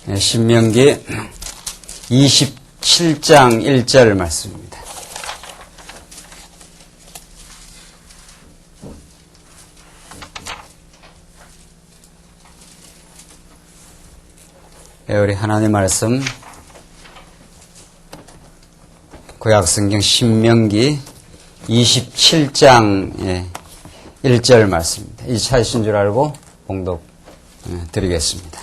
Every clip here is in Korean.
신명기 27장 1절 말씀입니다. 우리 하나님 말씀 구약성경 신명기 27장 1절 말씀입니다. 이 차이신 줄 알고 봉독 드리겠습니다.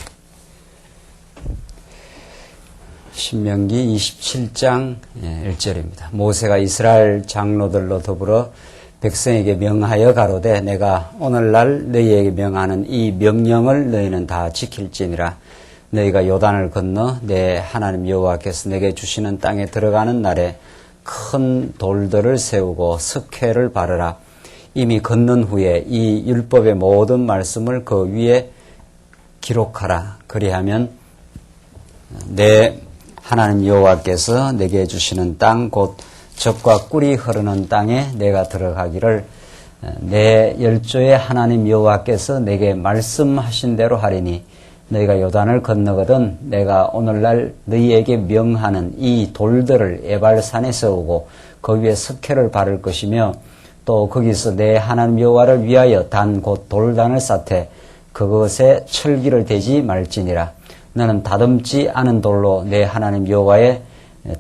신명기 27장 1절입니다. 모세가 이스라엘 장로들로 더불어 백성에게 명하여 가로되 내가 오늘날 너희에게 명하는 이 명령을 너희는 다 지킬지니라. 너희가 요단을 건너 내 하나님 여호와께서 내게 주시는 땅에 들어가는 날에 큰 돌들을 세우고 석회를 바르라. 이미 건넌 후에 이 율법의 모든 말씀을 그 위에 기록하라. 그리하면 내 하나님 여호와께서 내게 주시는 땅 곧 젖과 꿀이 흐르는 땅에 내가 들어가기를 내 열조의 하나님 여호와께서 내게 말씀하신 대로 하리니 너희가 요단을 건너거든 내가 오늘날 너희에게 명하는 이 돌들을 에발산에 세우고 그 위에 석회를 바를 것이며 또 거기서 내 하나님 여호와를 위하여 단 곧 돌단을 쌓되 그것에 철기를 대지 말지니라. 너는 다듬지 않은 돌로 내 하나님 여호와의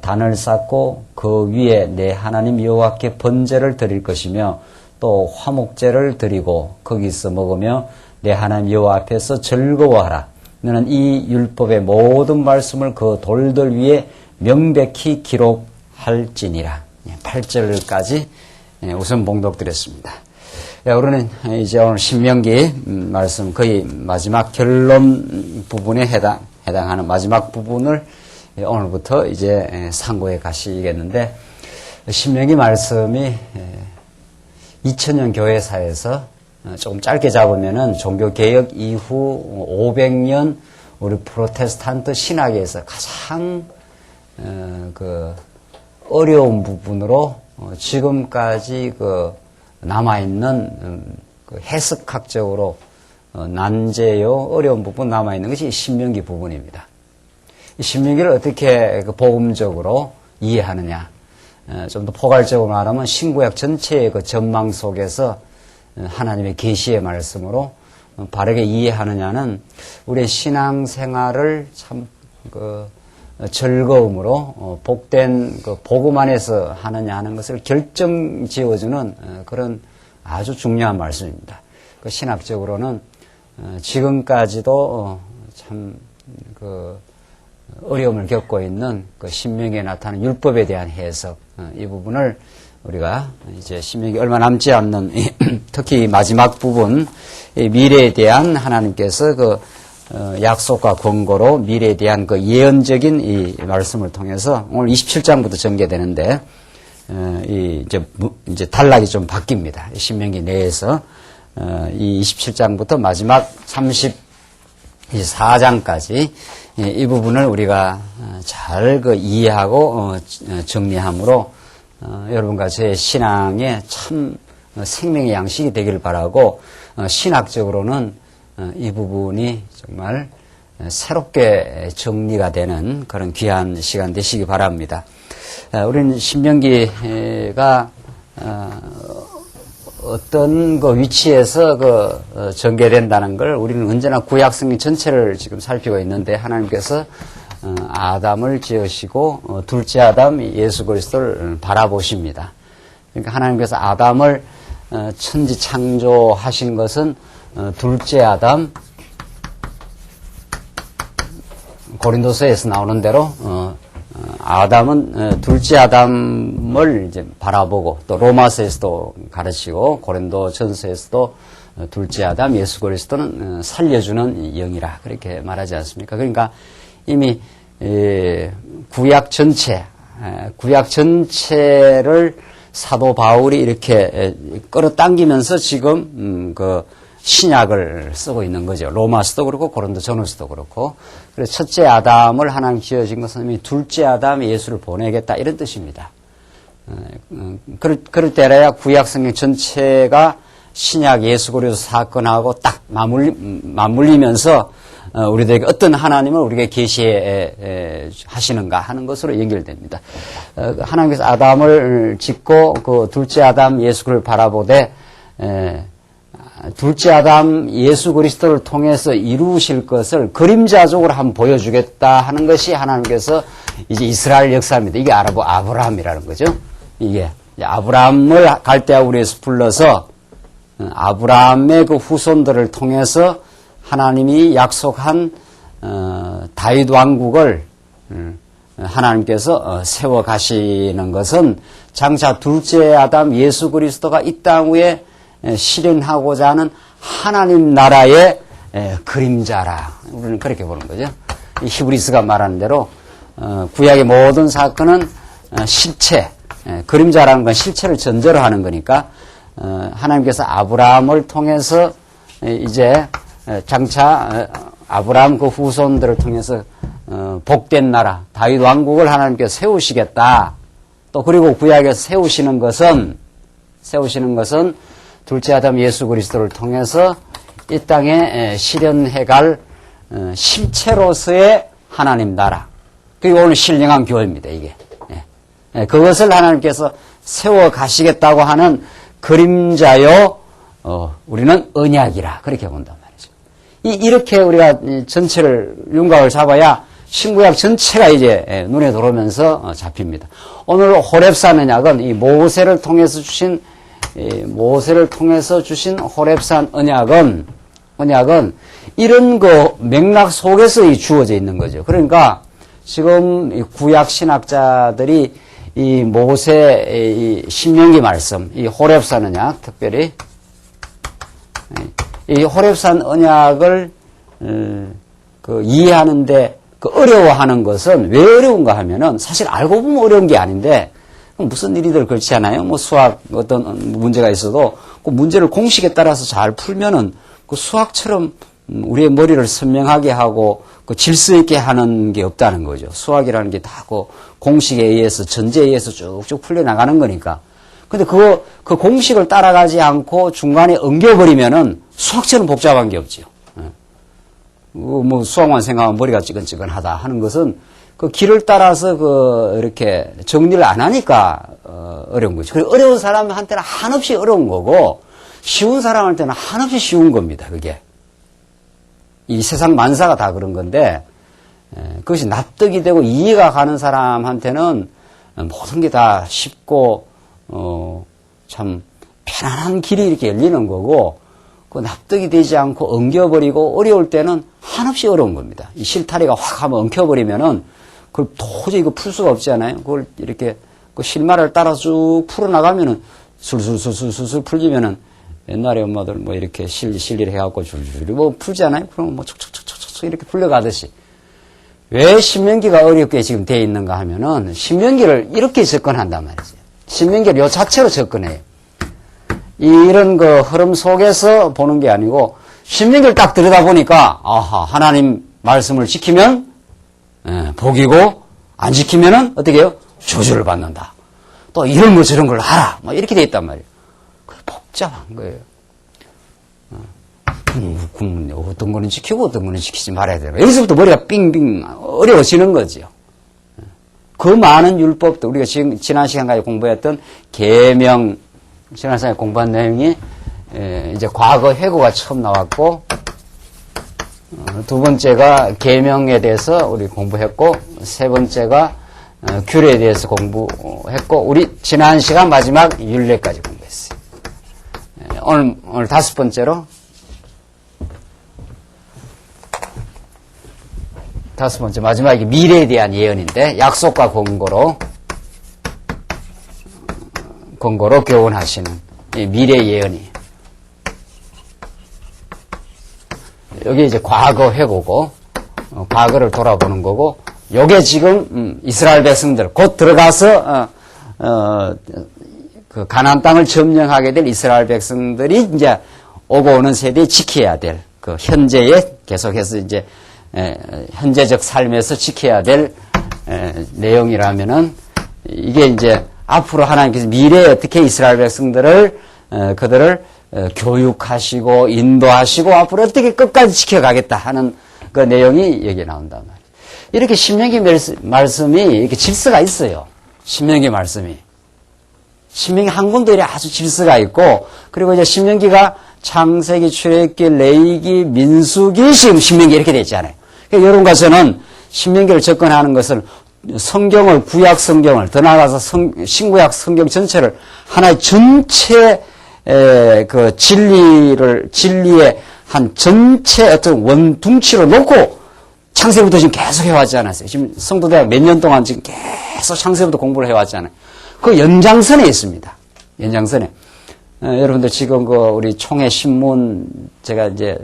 단을 쌓고 그 위에 내 하나님 여호와께 번제를 드릴 것이며 또 화목제를 드리고 거기서 먹으며 내 하나님 여호와 앞에서 즐거워하라. 너는 이 율법의 모든 말씀을 그 돌들 위에 명백히 기록할지니라. 8절까지 우선 봉독드렸습니다. 우리는 이제 오늘 신명기 말씀 거의 마지막 결론 부분에 해당하는 마지막 부분을 오늘부터 이제 상고해 가시겠는데, 신명기 말씀이 2000년 교회사에서 조금 짧게 잡으면은 종교개혁 이후 500년 우리 프로테스탄트 신학에서 가장 어려운 부분으로 지금까지 남아있는 해석학적으로 난제요 어려운 부분 남아있는 것이 신명기 부분입니다. 이 신명기를 어떻게 복음적으로 이해하느냐, 좀 더 포괄적으로 말하면 신구약 전체의 전망 속에서 하나님의 계시의 말씀으로 바르게 이해하느냐는 우리의 신앙생활을 참 즐거움으로 복된 복음 안에서 하느냐 하는 것을 결정지어주는 그런 아주 중요한 말씀입니다. 신학적으로는 지금까지도 참 어려움을 겪고 있는 신명기에 나타나는 율법에 대한 해석, 이 부분을 우리가 이제 신명기 얼마 남지 않는 특히 마지막 부분 미래에 대한 하나님께서 약속과 권고로 미래에 대한 예언적인 이 말씀을 통해서 오늘 27장부터 전개되는데 이제 단락이 좀 바뀝니다. 신명기 내에서 이 27장부터 마지막 34장까지 이 부분을 우리가 잘 이해하고 정리함으로 여러분과 저의 신앙에 참 생명의 양식이 되기를 바라고, 신학적으로는 이 부분이 정말 새롭게 정리가 되는 그런 귀한 시간 되시기 바랍니다. 우리는 신명기가 어떤 위치에서 전개된다는 걸 우리는 언제나 구약성경 전체를 지금 살피고 있는데, 하나님께서 아담을 지으시고 둘째 아담 예수 그리스도를 바라보십니다. 그러니까 하나님께서 아담을 천지 창조하신 것은 둘째 아담, 고린도서에서 나오는 대로 아담은 둘째 아담을 이제 바라보고, 또 로마서에서도 가르치고 고린도 전서에서도 둘째 아담 예수 그리스도는 살려주는 영이라 그렇게 말하지 않습니까? 그러니까 이미 구약 전체를 사도 바울이 이렇게 끌어당기면서 지금 신약을 쓰고 있는 거죠. 로마서도 그렇고 고린도 전후서도 그렇고. 그래서 첫째 아담을 하나님 지으신 것은 이미 둘째 아담 예수를 보내겠다 이런 뜻입니다. 그럴 때라야 구약 성경 전체가 신약 예수 그리스도 사건하고 딱 맞물리면서 우리들에게 어떤 하나님을 우리에게 계시해 하시는가 하는 것으로 연결됩니다. 하나님께서 아담을 짓고 그 둘째 아담 예수를 바라보되 둘째 아담 예수 그리스도를 통해서 이루실 것을 그림자적으로 한번 보여주겠다 하는 것이 하나님께서 이제 이스라엘 역사입니다. 이게 아브라함이라는 거죠. 이게 아브라함을 갈대아 우리에서 불러서 아브라함의 그 후손들을 통해서 하나님이 약속한 다윗 왕국을 하나님께서 세워 가시는 것은 장차 둘째 아담 예수 그리스도가 이 땅 위에 실현하고자 하는 하나님 나라의 그림자라. 우리는 그렇게 보는 거죠. 히브리스가 말하는 대로 구약의 모든 사건은 실체, 그림자라는 건 실체를 전제로 하는 거니까 하나님께서 아브라함을 통해서 이제 장차 아브라함 그 후손들을 통해서 복된 나라 다윗 왕국을 하나님께서 세우시겠다. 또 그리고 구약에서 세우시는 것은 둘째 아담 예수 그리스도를 통해서 이 땅에 실현해갈 실체로서의 하나님 나라. 그리고 오늘 신령한 교회입니다. 이게 그것을 하나님께서 세워 가시겠다고 하는 그림자요. 우리는 언약이라 그렇게 본단 말이죠. 이렇게 우리가 전체를 윤곽을 잡아야 신구약 전체가 이제 눈에 들어오면서 잡힙니다. 오늘 호렙산 언약은 이 모세를 통해서 주신 호렙산 언약은 이런 그 맥락 속에서 주어져 있는 거죠. 그러니까 지금 구약 신학자들이 이 모세 이 신명기 말씀, 이 호렙산 언약, 특별히 이 호렙산 언약을 그 이해하는데 그 어려워하는 것은 왜 어려운가 하면은 사실 알고 보면 어려운 게 아닌데 무슨 일이들 그렇지 않아요? 뭐 수학 어떤 문제가 있어도 그 문제를 공식에 따라서 잘 풀면은 그 수학처럼 우리의 머리를 선명하게 하고 그 질서 있게 하는 게 없다는 거죠. 수학이라는 게 다 그 공식에 의해서 전제에 의해서 쭉쭉 풀려 나가는 거니까. 근데 그 공식을 따라가지 않고 중간에 엉겨버리면은 수학처럼 복잡한 게 없지요. 뭐 수학만 생각하면 머리가 찌근찌근하다 하는 것은 그 길을 따라서 이렇게 정리를 안 하니까 어려운 거죠. 그리고 어려운 사람한테는 한없이 어려운 거고 쉬운 사람한테는 한없이 쉬운 겁니다. 그게 이 세상 만사가 다 그런 건데 그것이 납득이 되고 이해가 가는 사람한테는 모든 게 다 쉽고 참 편안한 길이 이렇게 열리는 거고 그 납득이 되지 않고 엉겨버리고 어려울 때는 한없이 어려운 겁니다. 이 실타래가 확 하면 엉켜버리면은 그걸 도저히 풀 수가 없잖아요. 그걸 이렇게 그 실마리를 따라 쭉 풀어나가면은 술술 풀리면은 옛날에 엄마들 뭐 이렇게 실리를 해갖고 줄줄이 뭐 풀잖아요. 그러면 뭐 촉촉촉촉촉 이렇게 풀려가듯이. 왜 신명기가 어렵게 지금 되어 있는가 하면은 신명기를 이렇게 접근한단 말이죠. 신명기를 요 자체로 접근해요. 이런 그 흐름 속에서 보는 게 아니고 신명기를 딱 들여다보니까 아하 하나님 말씀을 지키면 복이고 안 지키면은 어떻게 해요? 저주를 받는다. 또 이런 거 저런 걸 하라. 뭐 이렇게 돼 있단 말이에요. 그게 복잡한 거예요. 어떤 거는 지키고 어떤 거는 지키지 말아야 되나. 여기서부터 머리가 빙빙 어려워지는 거죠. 그 많은 율법도 우리가 지난 시간까지 공부했던 계명, 지난 시간에 공부한 내용이 이제 과거 회고가 처음 나왔고 두 번째가 계명에 대해서 우리 공부했고 세 번째가 규례에 대해서 공부했고 우리 지난 시간 마지막 율례까지 공부했어요. 오늘 다섯 번째로 마지막이 미래에 대한 예언인데 약속과 권고로 교훈하시는 이 미래 예언이 여기 이제 과거 회고고 과거를 돌아보는 거고 요게 지금 이스라엘 백성들 곧 들어가서 그 가나안 땅을 점령하게 될 이스라엘 백성들이 이제 오고 오는 세대에 지켜야 될 그 현재에 계속해서 이제 현재적 삶에서 지켜야 될 내용이라면은 이게 이제 앞으로 하나님께서 미래에 어떻게 이스라엘 백성들을 그들을 교육하시고 인도하시고 앞으로 어떻게 끝까지 지켜가겠다 하는 그 내용이 여기에 나온단 말이에요. 이렇게 신명기 말씀이 이렇게 질서가 있어요. 신명기 말씀이. 신명기 한 군데에 아주 질서가 있고, 그리고 이제 신명기가 창세기, 출애굽기, 레위기, 민수기, 지금 신명기 이렇게 돼 있잖아요. 그러니까 여러분 가서는 신명기를 접근하는 것을 성경을, 구약 성경을, 더 나아가서 신구약 성경 전체를 하나의 전체, 그 진리의 한 전체 어떤 원둥치로 놓고 창세부터 지금 계속 해왔지 않았어요. 지금 성도대학 몇 년 동안 지금 계속 창세부터 공부를 해왔잖아요. 그 연장선에 있습니다. 연장선에. 여러분들 지금 우리 총회 신문, 제가 이제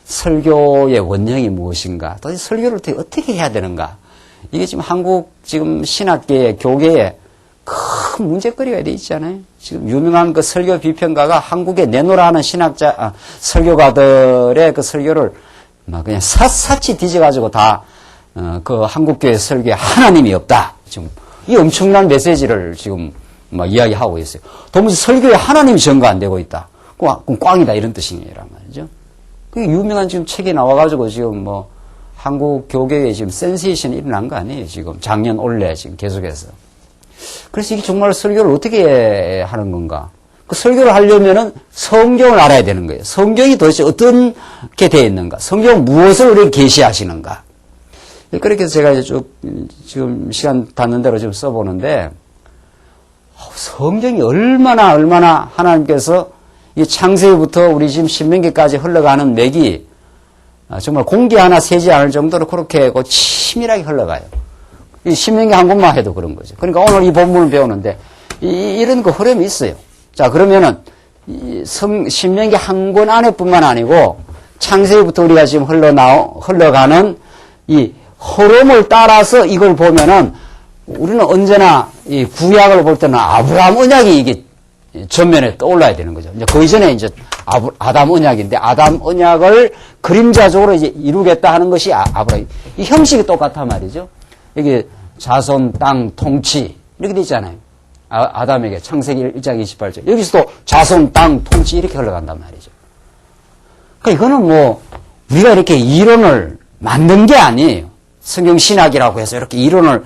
설교의 원형이 무엇인가, 또 설교를 어떻게 해야 되는가, 이게 지금 한국 지금 신학계의 교계에 큰 문제거리가 돼 있잖아요. 지금 유명한 그 설교 비평가가 한국에 내놓으라 하는 설교가들의 그 설교를 막 그냥 샅샅이 뒤져가지고 다, 그 한국교회 설교에 하나님이 없다. 지금 이 엄청난 메시지를 지금 막 이야기하고 있어요. 도무지 설교에 하나님이 전가 안 되고 있다. 그럼 꽝이다. 이런 뜻이란 말이죠. 그 유명한 지금 책이 나와가지고 지금 한국 교계에 지금 센세이션이 일어난 거 아니에요. 지금 작년 올해 지금 계속해서. 그래서 이게 정말 설교를 어떻게 하는 건가? 그 설교를 하려면은 성경을 알아야 되는 거예요. 성경이 도대체 어떻게 되어 있는가? 성경은 무엇을 우리에게 계시하시는가? 그렇게 해서 제가 이제 쭉 지금 시간 닿는 대로 좀 써보는데, 성경이 얼마나 하나님께서 이 창세기부터 우리 지금 신명기까지 흘러가는 맥이 정말 공기 하나 새지 않을 정도로 그렇게 치밀하게 흘러가요. 이 신명기 한 권만 해도 그런 거죠. 그러니까 오늘 이 본문을 배우는데 이런 그 흐름이 있어요. 자, 그러면은 신명기 한 권 안에뿐만 아니고 창세기부터 우리가 지금 흘러가는 이 흐름을 따라서 이걸 보면은 우리는 언제나 이 구약을 볼 때는 아브라함 언약이 이게 전면에 떠올라야 되는 거죠. 이제 그 이전에 이제 아담 언약인데 아담 언약을 그림자적으로 이제 이루겠다 하는 것이 아브라함. 이 형식이 똑같단 말이죠. 여기 자손, 땅, 통치 이렇게 돼 있잖아요. 아담에게 창세기 1장 28절. 여기서도 자손, 땅, 통치 이렇게 흘러간단 말이죠. 그러니까 이거는 우리가 이렇게 이론을 만든 게 아니에요. 성경 신학이라고 해서 이렇게 이론을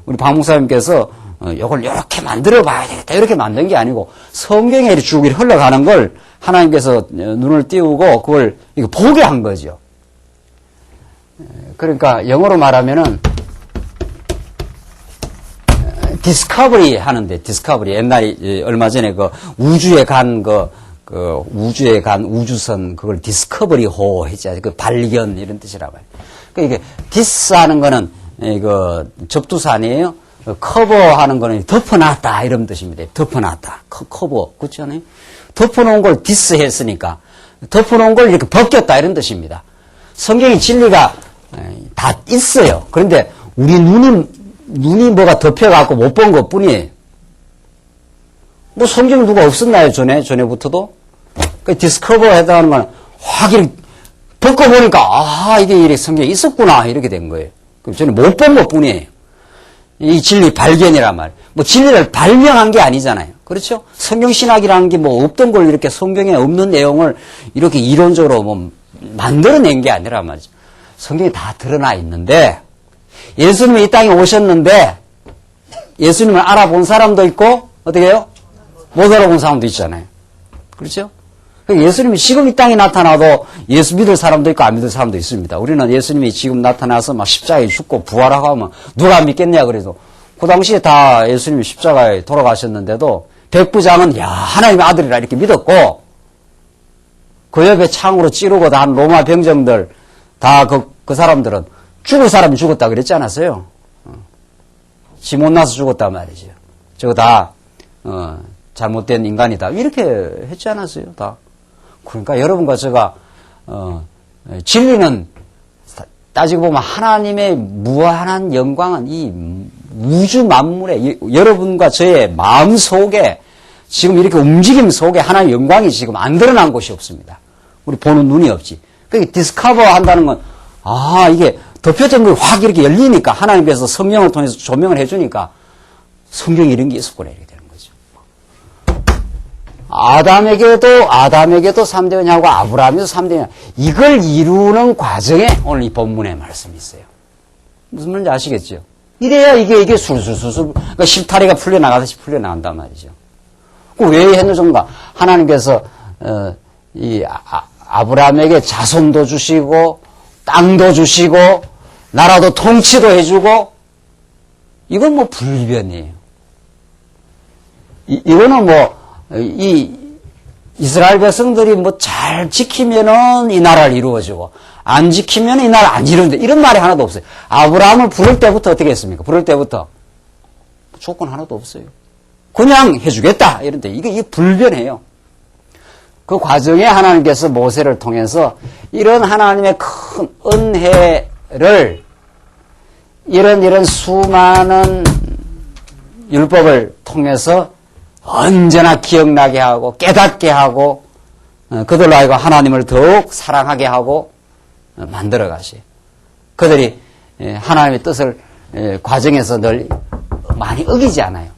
우리 박 목사님께서 이걸 이렇게 만들어 봐야 되겠다 이렇게 만든 게 아니고 성경에 쭉 흘러가는 걸 하나님께서 눈을 띄우고 그걸 보게 한 거죠. 그러니까 영어로 말하면은 디스커버리 하는데 디스커버리 옛날에 얼마 전에 우주에 간 우주선 그걸 디스커버리호 했지 그 발견 이런 뜻이라고 해요. 그러니까 이게 디스 하는 거는 이거 접두사 아니에요? 커버하는 거는 덮어놨다 이런 뜻입니다. 덮어놨다. 커버 그렇지 않아요? 덮어놓은 걸 디스 했으니까 덮어놓은 걸 이렇게 벗겼다 이런 뜻입니다. 성경의 진리가 다 있어요. 그런데 우리 눈이 뭐가 덮여갖고 못 본 것 뿐이에요. 성경 누가 없었나요? 전에부터도? 그 디스커버 해당하는 건 확 이렇게 벗겨보니까 이게 이렇게 성경에 있었구나 이렇게 된 거예요. 그럼 저는 못 본 것 뿐이에요. 이 진리 발견이란 말. 진리를 발명한 게 아니잖아요. 그렇죠? 성경신학이라는 게 없던 걸 이렇게 성경에 없는 내용을 이렇게 이론적으로 만들어낸 게 아니란 말이죠. 성경에 다 드러나 있는데, 예수님이 이 땅에 오셨는데, 예수님을 알아본 사람도 있고, 어떻게 해요? 못 알아본 사람도 있잖아요. 그렇죠? 예수님이 지금 이 땅에 나타나도 예수 믿을 사람도 있고 안 믿을 사람도 있습니다. 우리는 예수님이 지금 나타나서 십자가에 죽고 부활하고 하면 누가 믿겠냐 그래도 그 당시에 다 예수님이 십자가에 돌아가셨는데도 백부장은 하나님의 아들이라 이렇게 믿었고 그 옆에 창으로 찌르고 다 한 로마 병정들 다 그 사람들은 죽을 사람이 죽었다 그랬지 않았어요? 지 못나서 죽었단 말이죠. 저거 다 잘못된 인간이다 이렇게 했지 않았어요? 다. 그러니까 여러분과 제가 진리는 따지고 보면 하나님의 무한한 영광은 이 우주 만물에 여러분과 저의 마음 속에 지금 이렇게 움직임 속에 하나님의 영광이 지금 안 드러난 곳이 없습니다. 우리 보는 눈이 없지. 그러니까 디스커버 한다는 건 이게 덮여진 걸 확 이렇게 열리니까 하나님께서 성령을 통해서 조명을 해주니까 성경에 이런 게 있었구나 이렇게 되는 거죠. 아담에게도 3대 언약하고 아브라함에도 3대 언약. 이걸 이루는 과정에 오늘 이 본문의 말씀이 있어요. 무슨 말인지 아시겠죠? 이래야 이게 술술술술, 그러니까 실타래가 풀려나가듯이 풀려나간단 말이죠. 왜 했는가? 하나님께서, 아브라함에게 자손도 주시고, 땅도 주시고, 나라도 통치도 해주고, 이건 뭐 불변이에요. 이거는 이스라엘 백성들이 잘 지키면은 이 나라를 이루어지고, 안 지키면 이 나라 안 이루는데, 이런 말이 하나도 없어요. 아브라함을 부를 때부터 어떻게 했습니까? 부를 때부터 조건 하나도 없어요. 그냥 해주겠다. 이런데, 이게 불변해요. 그 과정에 하나님께서 모세를 통해서 이런 하나님의 큰 은혜를 이런 수많은 율법을 통해서 언제나 기억나게 하고 깨닫게 하고 그들로 하여금 하나님을 더욱 사랑하게 하고 만들어 가시. 그들이 하나님의 뜻을 과정에서 늘 많이 어기지 않아요.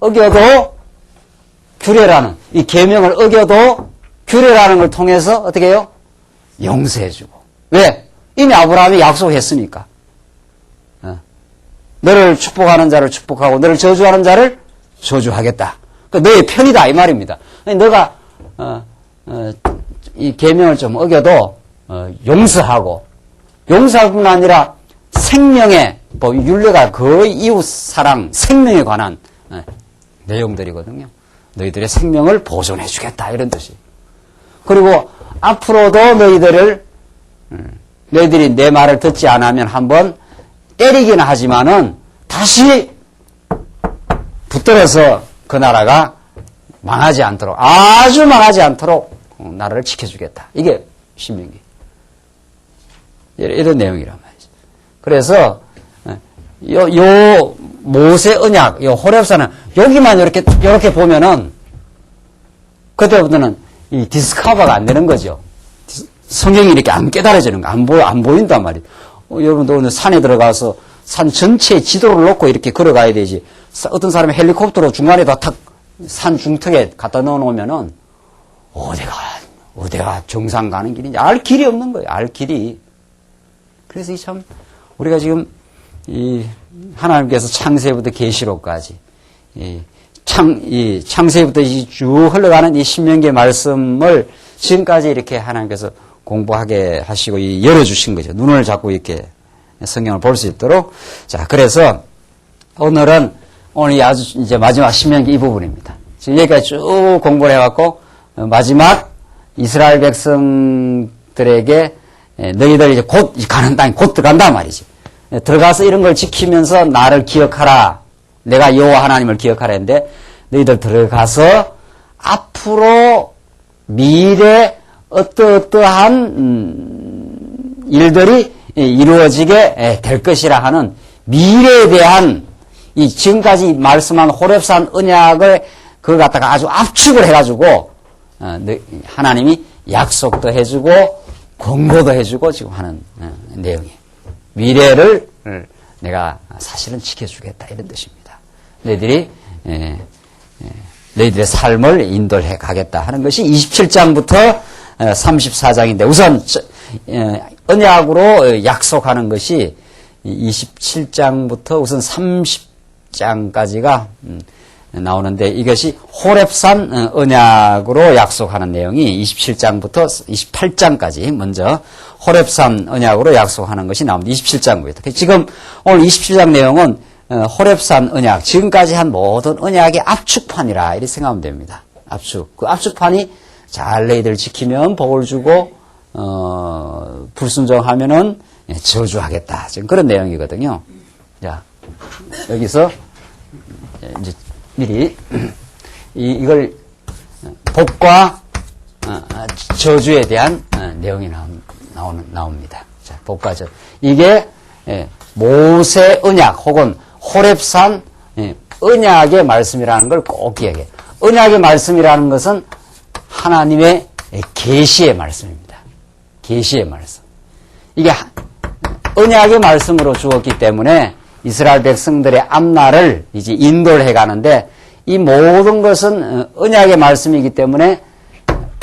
어겨도 규례라는 이 계명을 어겨도 규례라는 걸 통해서 어떻게 해요? 용서해주고. 왜? 이미 아브라함이 약속했으니까. 너를 축복하는 자를 축복하고 너를 저주하는 자를 저주하겠다. 그러니까 너의 편이다 이 말입니다. 너가 이 계명을 좀 어겨도 용서하고 용서할 뿐 아니라 생명의 윤례가 거의 이웃 사랑 생명에 관한 내용들이거든요. 너희들의 생명을 보존해 주겠다 이런 뜻이. 그리고 앞으로도 너희들이 내 말을 듣지 않으면 한번 때리기는 하지만은 다시 붙들어서 그 나라가 망하지 않도록 아주 망하지 않도록 나라를 지켜주겠다. 이게 신명기. 이런 내용이란 말이죠. 그래서 요 모세 언약, 요 호렙산은 여기만 이렇게 보면은 그때부터는 이 디스커버가 안 되는 거죠. 성경이 이렇게 안 깨달아지는 거, 안 보인단 말이에요. 여러분도 오늘 산에 들어가서 산 전체에 지도를 놓고 이렇게 걸어가야 되지. 어떤 사람이 헬리콥터로 중간에다 탁 산 중턱에 갖다 넣어놓으면은 어디가 정상 가는 길인지 알 길이 없는 거예요. 알 길이. 그래서 참 우리가 지금 이 하나님께서 창세부터 계시록까지 창세부터 쭉 흘러가는 이 신명기의 말씀을 지금까지 이렇게 하나님께서 공부하게 하시고 열어주신 거죠. 눈을 잡고 이렇게 성경을 볼 수 있도록. 자, 그래서 오늘 아주 이제 마지막 신명기 이 부분입니다. 지금 여기까지 쭉 공부를 해갖고 마지막 이스라엘 백성들에게 너희들 이제 곧 가는 땅에 곧 들어간단 말이지. 들어가서 이런 걸 지키면서 나를 기억하라. 내가 여호와 하나님을 기억하라 했는데 너희들 들어가서 앞으로 미래 어떠한 일들이 이루어지게 될 것이라 하는 미래에 대한 이 지금까지 말씀한 호렙산 언약을 그걸 갖다가 아주 압축을 해가지고 하나님이 약속도 해주고 권고도 해주고 지금 하는 내용이에요. 미래를 내가 사실은 지켜주겠다 이런 뜻입니다. 너희들의 삶을 인도해 가겠다 하는 것이 27장부터 34장인데 우선 언약으로 약속하는 것이 27장부터 우선 30장까지가 나오는데 이것이 호렙산 언약으로 약속하는 내용이 27장부터 28장까지 먼저 호렙산 언약으로 약속하는 것이 나옵니다. 27장부터. 지금 오늘 27장 내용은 호렙산 언약, 지금까지 한 모든 언약의 압축판이라 이렇게 생각하면 됩니다. 압축. 그 압축판이 잘 너희들 지키면 복을 주고 불순종하면은 저주하겠다. 지금 그런 내용이거든요. 자, 여기서 이제 미리 이걸 복과 저주에 대한 내용이 나옵니다. 자, 복과 저주. 이게 모세 언약 혹은 호렙산 언약의 말씀이라는 걸 꼭 기억해요. 언약의 말씀이라는 것은 하나님의 계시의 말씀입니다. 계시의 말씀. 이게 언약의 말씀으로 주었기 때문에 이스라엘 백성들의 앞날을 이제 인도를 해가는데 이 모든 것은 언약의 말씀이기 때문에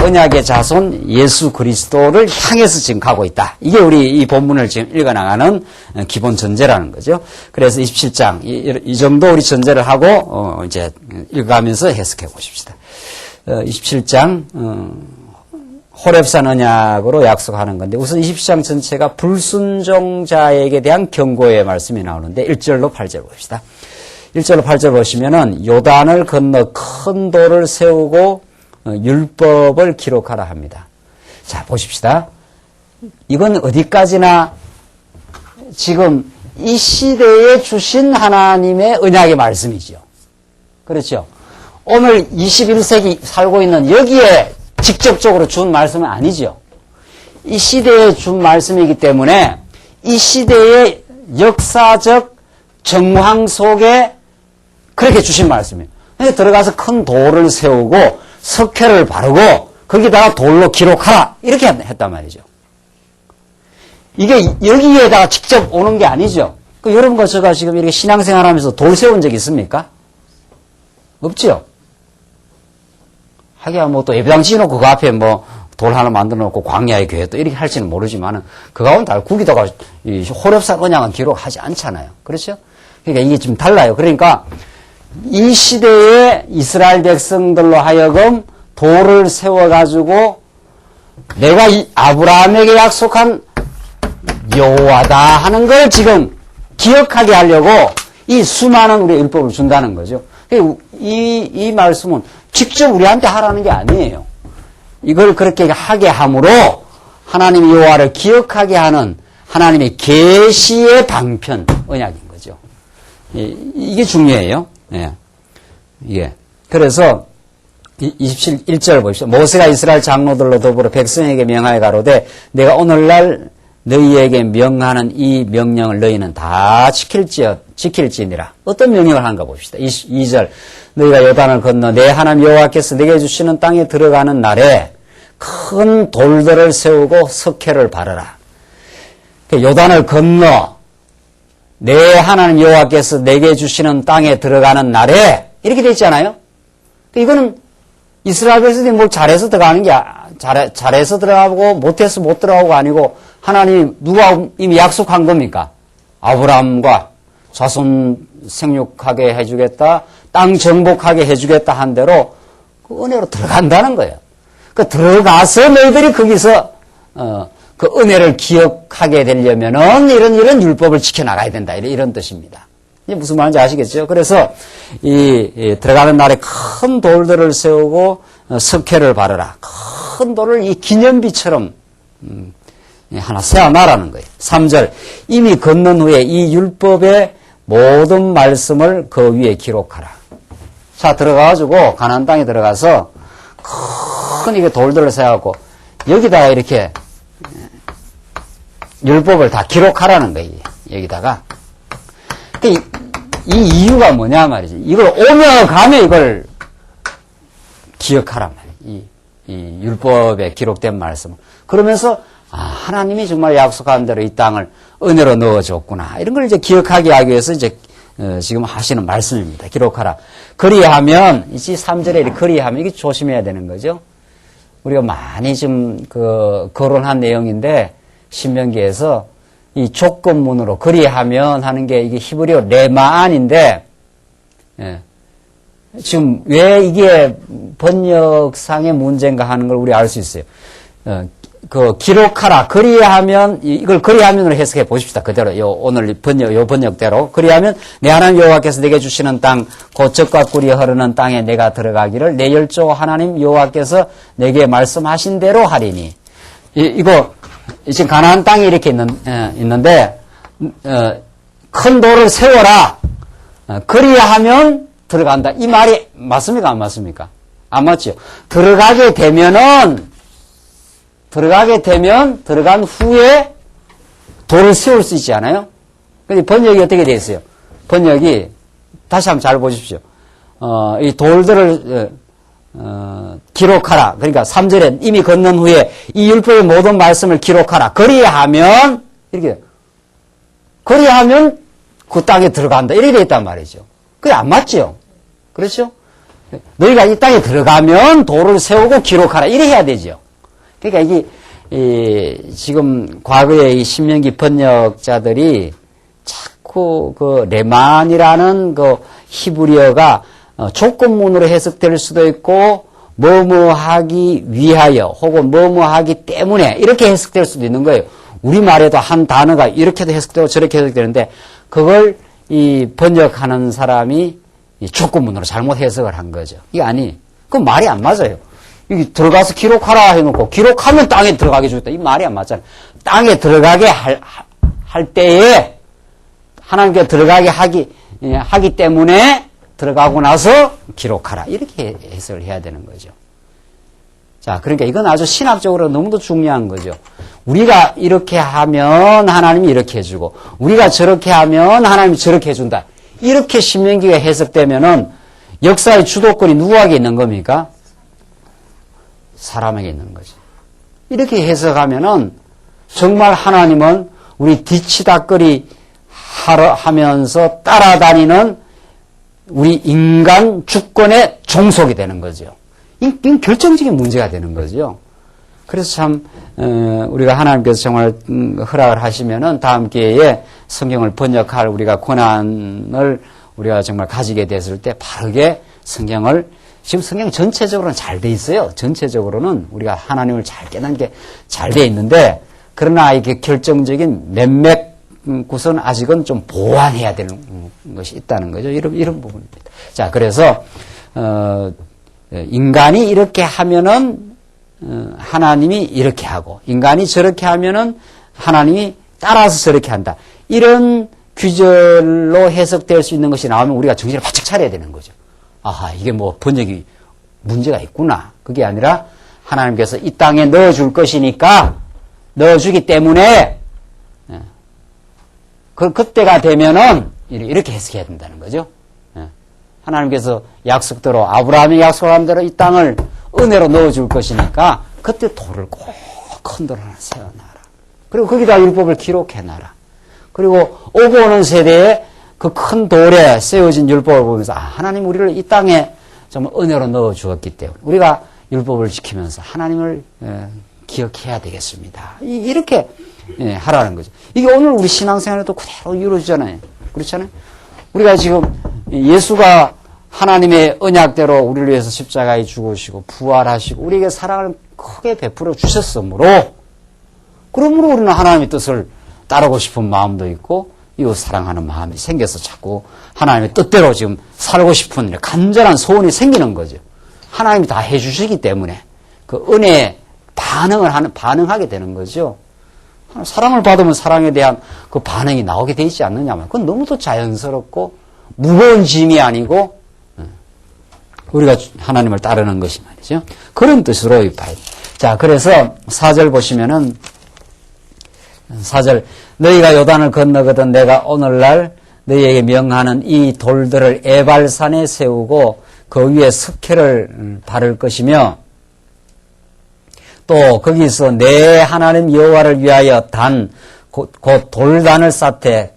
언약의 자손 예수 그리스도를 향해서 지금 가고 있다. 이게 우리 이 본문을 지금 읽어나가는 기본 전제라는 거죠. 그래서 27장 이 정도 우리 전제를 하고 이제 읽어가면서 해석해 보십시다. 27장 호렙산 언약으로 약속하는 건데 우선 27장 전체가 불순종자에게 대한 경고의 말씀이 나오는데 1절로 8절 봅시다. 1절로 8절 보시면은 요단을 건너 큰 돌을 세우고 율법을 기록하라 합니다. 자, 보십시다. 이건 어디까지나 지금 이 시대에 주신 하나님의 언약의 말씀이죠. 그렇죠? 오늘 21세기 살고 있는 여기에 직접적으로 준 말씀은 아니죠. 이 시대에 준 말씀이기 때문에 이 시대의 역사적 정황 속에 그렇게 주신 말씀이에요. 그래서 들어가서 큰 돌을 세우고 석회를 바르고 거기다가 돌로 기록하라 이렇게 했단 말이죠. 이게 여기에다가 직접 오는 게 아니죠. 여러분과 제가 지금 이렇게 신앙생활하면서 돌 세운 적 있습니까? 없죠. 하기야 뭐 또 예배당 지어놓고 그 앞에 뭐 돌 하나 만들어 놓고 광야의 교회 또 이렇게 할지는 모르지만은 그 가운데 거기다가 이 호렙산 언약은 기록하지 않잖아요. 그렇죠? 그러니까 이게 좀 달라요. 그러니까 이 시대에 이스라엘 백성들로 하여금 돌을 세워가지고 내가 이 아브라함에게 약속한 여호와다 하는 걸 지금 기억하게 하려고 이 수많은 우리의 율법을 준다는 거죠. 이 말씀은 직접 우리한테 하라는 게 아니에요. 이걸 그렇게 하게 함으로 하나님 여호와를 기억하게 하는 하나님의 계시의 방편 언약인 거죠. 이게 중요해요. 예. 이게. 그래서 21절 보십시오. 모세가 이스라엘 장로들로 더불어 백성에게 명하여 가로되 내가 오늘날 너희에게 명하는 이 명령을 너희는 다 지킬지니라. 어떤 명령을 하는가 봅시다. 22절 너희가 요단을 건너 내 하나님 여호와께서 내게 주시는 땅에 들어가는 날에 큰 돌들을 세우고 석회를 바르라. 요단을 건너 내 하나님 여호와께서 내게 주시는 땅에 들어가는 날에 이렇게 돼 있잖아요. 이거는 이스라엘 백성들이 뭘 잘해서 들어가는 게 잘해서 들어가고 못해서 못 들어가고 아니고 하나님이 누가 이미 약속한 겁니까? 아브라함과 자손 생육하게 해주겠다, 땅 정복하게 해주겠다 한 대로 그 은혜로 들어간다는 거예요. 그 들어가서 너희들이 거기서 그 은혜를 기억하게 되려면은 이런 율법을 지켜나가야 된다. 이런 뜻입니다. 이게 무슨 말인지 아시겠죠? 그래서 이 들어가는 날에 큰 돌들을 세우고 석회를 바르라. 큰 돌을 이 기념비처럼 하나 세워놔라는 거예요. 3절 이미 걷는 후에 이 율법의 모든 말씀을 그 위에 기록하라. 자, 들어가가지고 가나안 땅에 들어가서 큰 이게 돌들을 세워갖고 여기다가 이렇게 율법을 다 기록하라는 거예요. 여기다가. 이 이유가 뭐냐 말이지. 이걸 오며 가며 이걸 기억하란 말이에요. 이 율법에 기록된 말씀을. 그러면서 하나님이 정말 약속한 대로 이 땅을 은혜로 넣어줬구나. 이런 걸 이제 기억하게 하기 위해서 이제 지금 하시는 말씀입니다. 기록하라. 그리하면 이제 3절에 이렇게 그리하면 이게 조심해야 되는 거죠. 우리가 많이 좀 거론한 내용인데 신명기에서 이 조건문으로 그리하면 하는 게 이게 히브리어 레마안인데 지금 왜 이게 번역상의 문제인가 하는 걸 우리 알 수 있어요. 기록하라. 그리하면 이걸 그리하면으로 해석해 보십시다. 그대로 오늘 요 번역대로 그리하면 내 하나님 여호와께서 내게 주시는 땅 곧 젖과 꿀이 흐르는 땅에 내가 들어가기를 내 열조 하나님 여호와께서 내게 말씀하신 대로 하리니. 이거 지금 가나안 땅에 이렇게 있는데 큰 돌을 세워라. 그리하면 들어간다. 이 말이 맞습니까? 안 맞습니까? 안 맞죠. 들어가게 되면 들어간 후에 돌을 세울 수 있지 않아요? 근데 번역이 어떻게 되어 있어요? 번역이 다시 한번 잘 보십시오. 이 돌들을 기록하라. 그러니까 3절에 이미 걷는 후에 이 율법의 모든 말씀을 기록하라. 그리하면 그 땅에 들어간다. 이렇게 되어 있단 말이죠. 그게 안 맞죠? 그렇죠? 너희가 이 땅에 들어가면 돌을 세우고 기록하라. 이래 해야 되죠. 그러니까 지금 과거에 이 신명기 번역자들이 자꾸 그 레만이라는 그 히브리어가 조건문으로 해석될 수도 있고 뭐뭐하기 위하여 혹은 뭐뭐하기 때문에 이렇게 해석될 수도 있는 거예요. 우리말에도 한 단어가 이렇게도 해석되고 저렇게 해석되는데 그걸 이 번역하는 사람이 이 조건문으로 잘못 해석을 한 거죠. 이게 아니, 그건 말이 안 맞아요. 여기 들어가서 기록하라 해놓고 기록하면 땅에 들어가게 주겠다. 이 말이 안 맞잖아요. 땅에 들어가게 할 때에 하나님께 들어가게 하기 때문에 들어가고 나서 기록하라. 이렇게 해석을 해야 되는 거죠. 자, 그러니까 이건 아주 신학적으로 너무도 중요한 거죠. 우리가 이렇게 하면 하나님이 이렇게 해주고, 우리가 저렇게 하면 하나님이 저렇게 해준다. 이렇게 신명기가 해석되면은 역사의 주도권이 누구에게 있는 겁니까? 사람에게 있는 거죠. 이렇게 해석하면은 정말 하나님은 우리 뒤치다꺼리 하면서 따라다니는 우리 인간 주권의 종속이 되는 거죠. 이건 결정적인 문제가 되는 거죠. 그래서 참 우리가 하나님께서 정말 허락을 하시면은 다음 기회에 성경을 번역할 우리가 권한을 우리가 정말 가지게 됐을 때 바르게 성경을, 지금 성경 전체적으로는 잘 돼 있어요. 전체적으로는 우리가 하나님을 잘 깨닫는 게 잘 돼 있는데, 그러나 이게 결정적인 몇몇 곳은 아직은 좀 보완해야 되는 것이 있다는 거죠. 이런 부분입니다. 자, 그래서 인간이 이렇게 하면은 하나님이 이렇게 하고, 인간이 저렇게 하면은 하나님이 따라서 저렇게 한다. 이런 규절로 해석될 수 있는 것이 나오면 우리가 정신을 바짝 차려야 되는 거죠. 아하, 이게 뭐 번역이 문제가 있구나. 그게 아니라 하나님께서 이 땅에 넣어줄 것이니까 넣어주기 때문에 그때가 되면은 이렇게 해석해야 된다는 거죠. 하나님께서 약속대로, 아브라함이 약속한 대로 이 땅을 은혜로 넣어줄 것이니까 그때 돌을 꼭 큰 돌 하나 세워놔라. 그리고 거기다 율법을 기록해놔라. 그리고 오고 오는 세대에 그 큰 돌에 세워진 율법을 보면서, 하나님 우리를 이 땅에 정말 은혜로 넣어주었기 때문에 우리가 율법을 지키면서 하나님을 기억해야 되겠습니다. 이렇게 하라는 거죠. 이게 오늘 우리 신앙생활에도 그대로 이루어지잖아요. 그렇잖아요. 우리가 지금 예수가 하나님의 언약대로 우리를 위해서 십자가에 죽으시고 부활하시고 우리에게 사랑을 크게 베풀어 주셨으므로, 그러므로 우리는 하나님의 뜻을 따르고 싶은 마음도 있고 이웃 사랑하는 마음이 생겨서 자꾸 하나님의 뜻대로 지금 살고 싶은 간절한 소원이 생기는 거죠. 하나님이 다 해주시기 때문에 그 은혜에 반응하게 되는 거죠. 사랑을 받으면 사랑에 대한 그 반응이 나오게 돼 있지 않느냐면, 그건 너무도 자연스럽고 무거운 짐이 아니고 우리가 하나님을 따르는 것이 말이죠. 그런 뜻으로 봐야 돼요. 자, 그래서 4절 보시면은 4절, 너희가 요단을 건너거든 내가 오늘날 너희에게 명하는 이 돌들을 에발산에 세우고 그 위에 석회를 바를 것이며, 또 거기서 내 하나님 여호와를 위하여 곧 돌단을 쌓되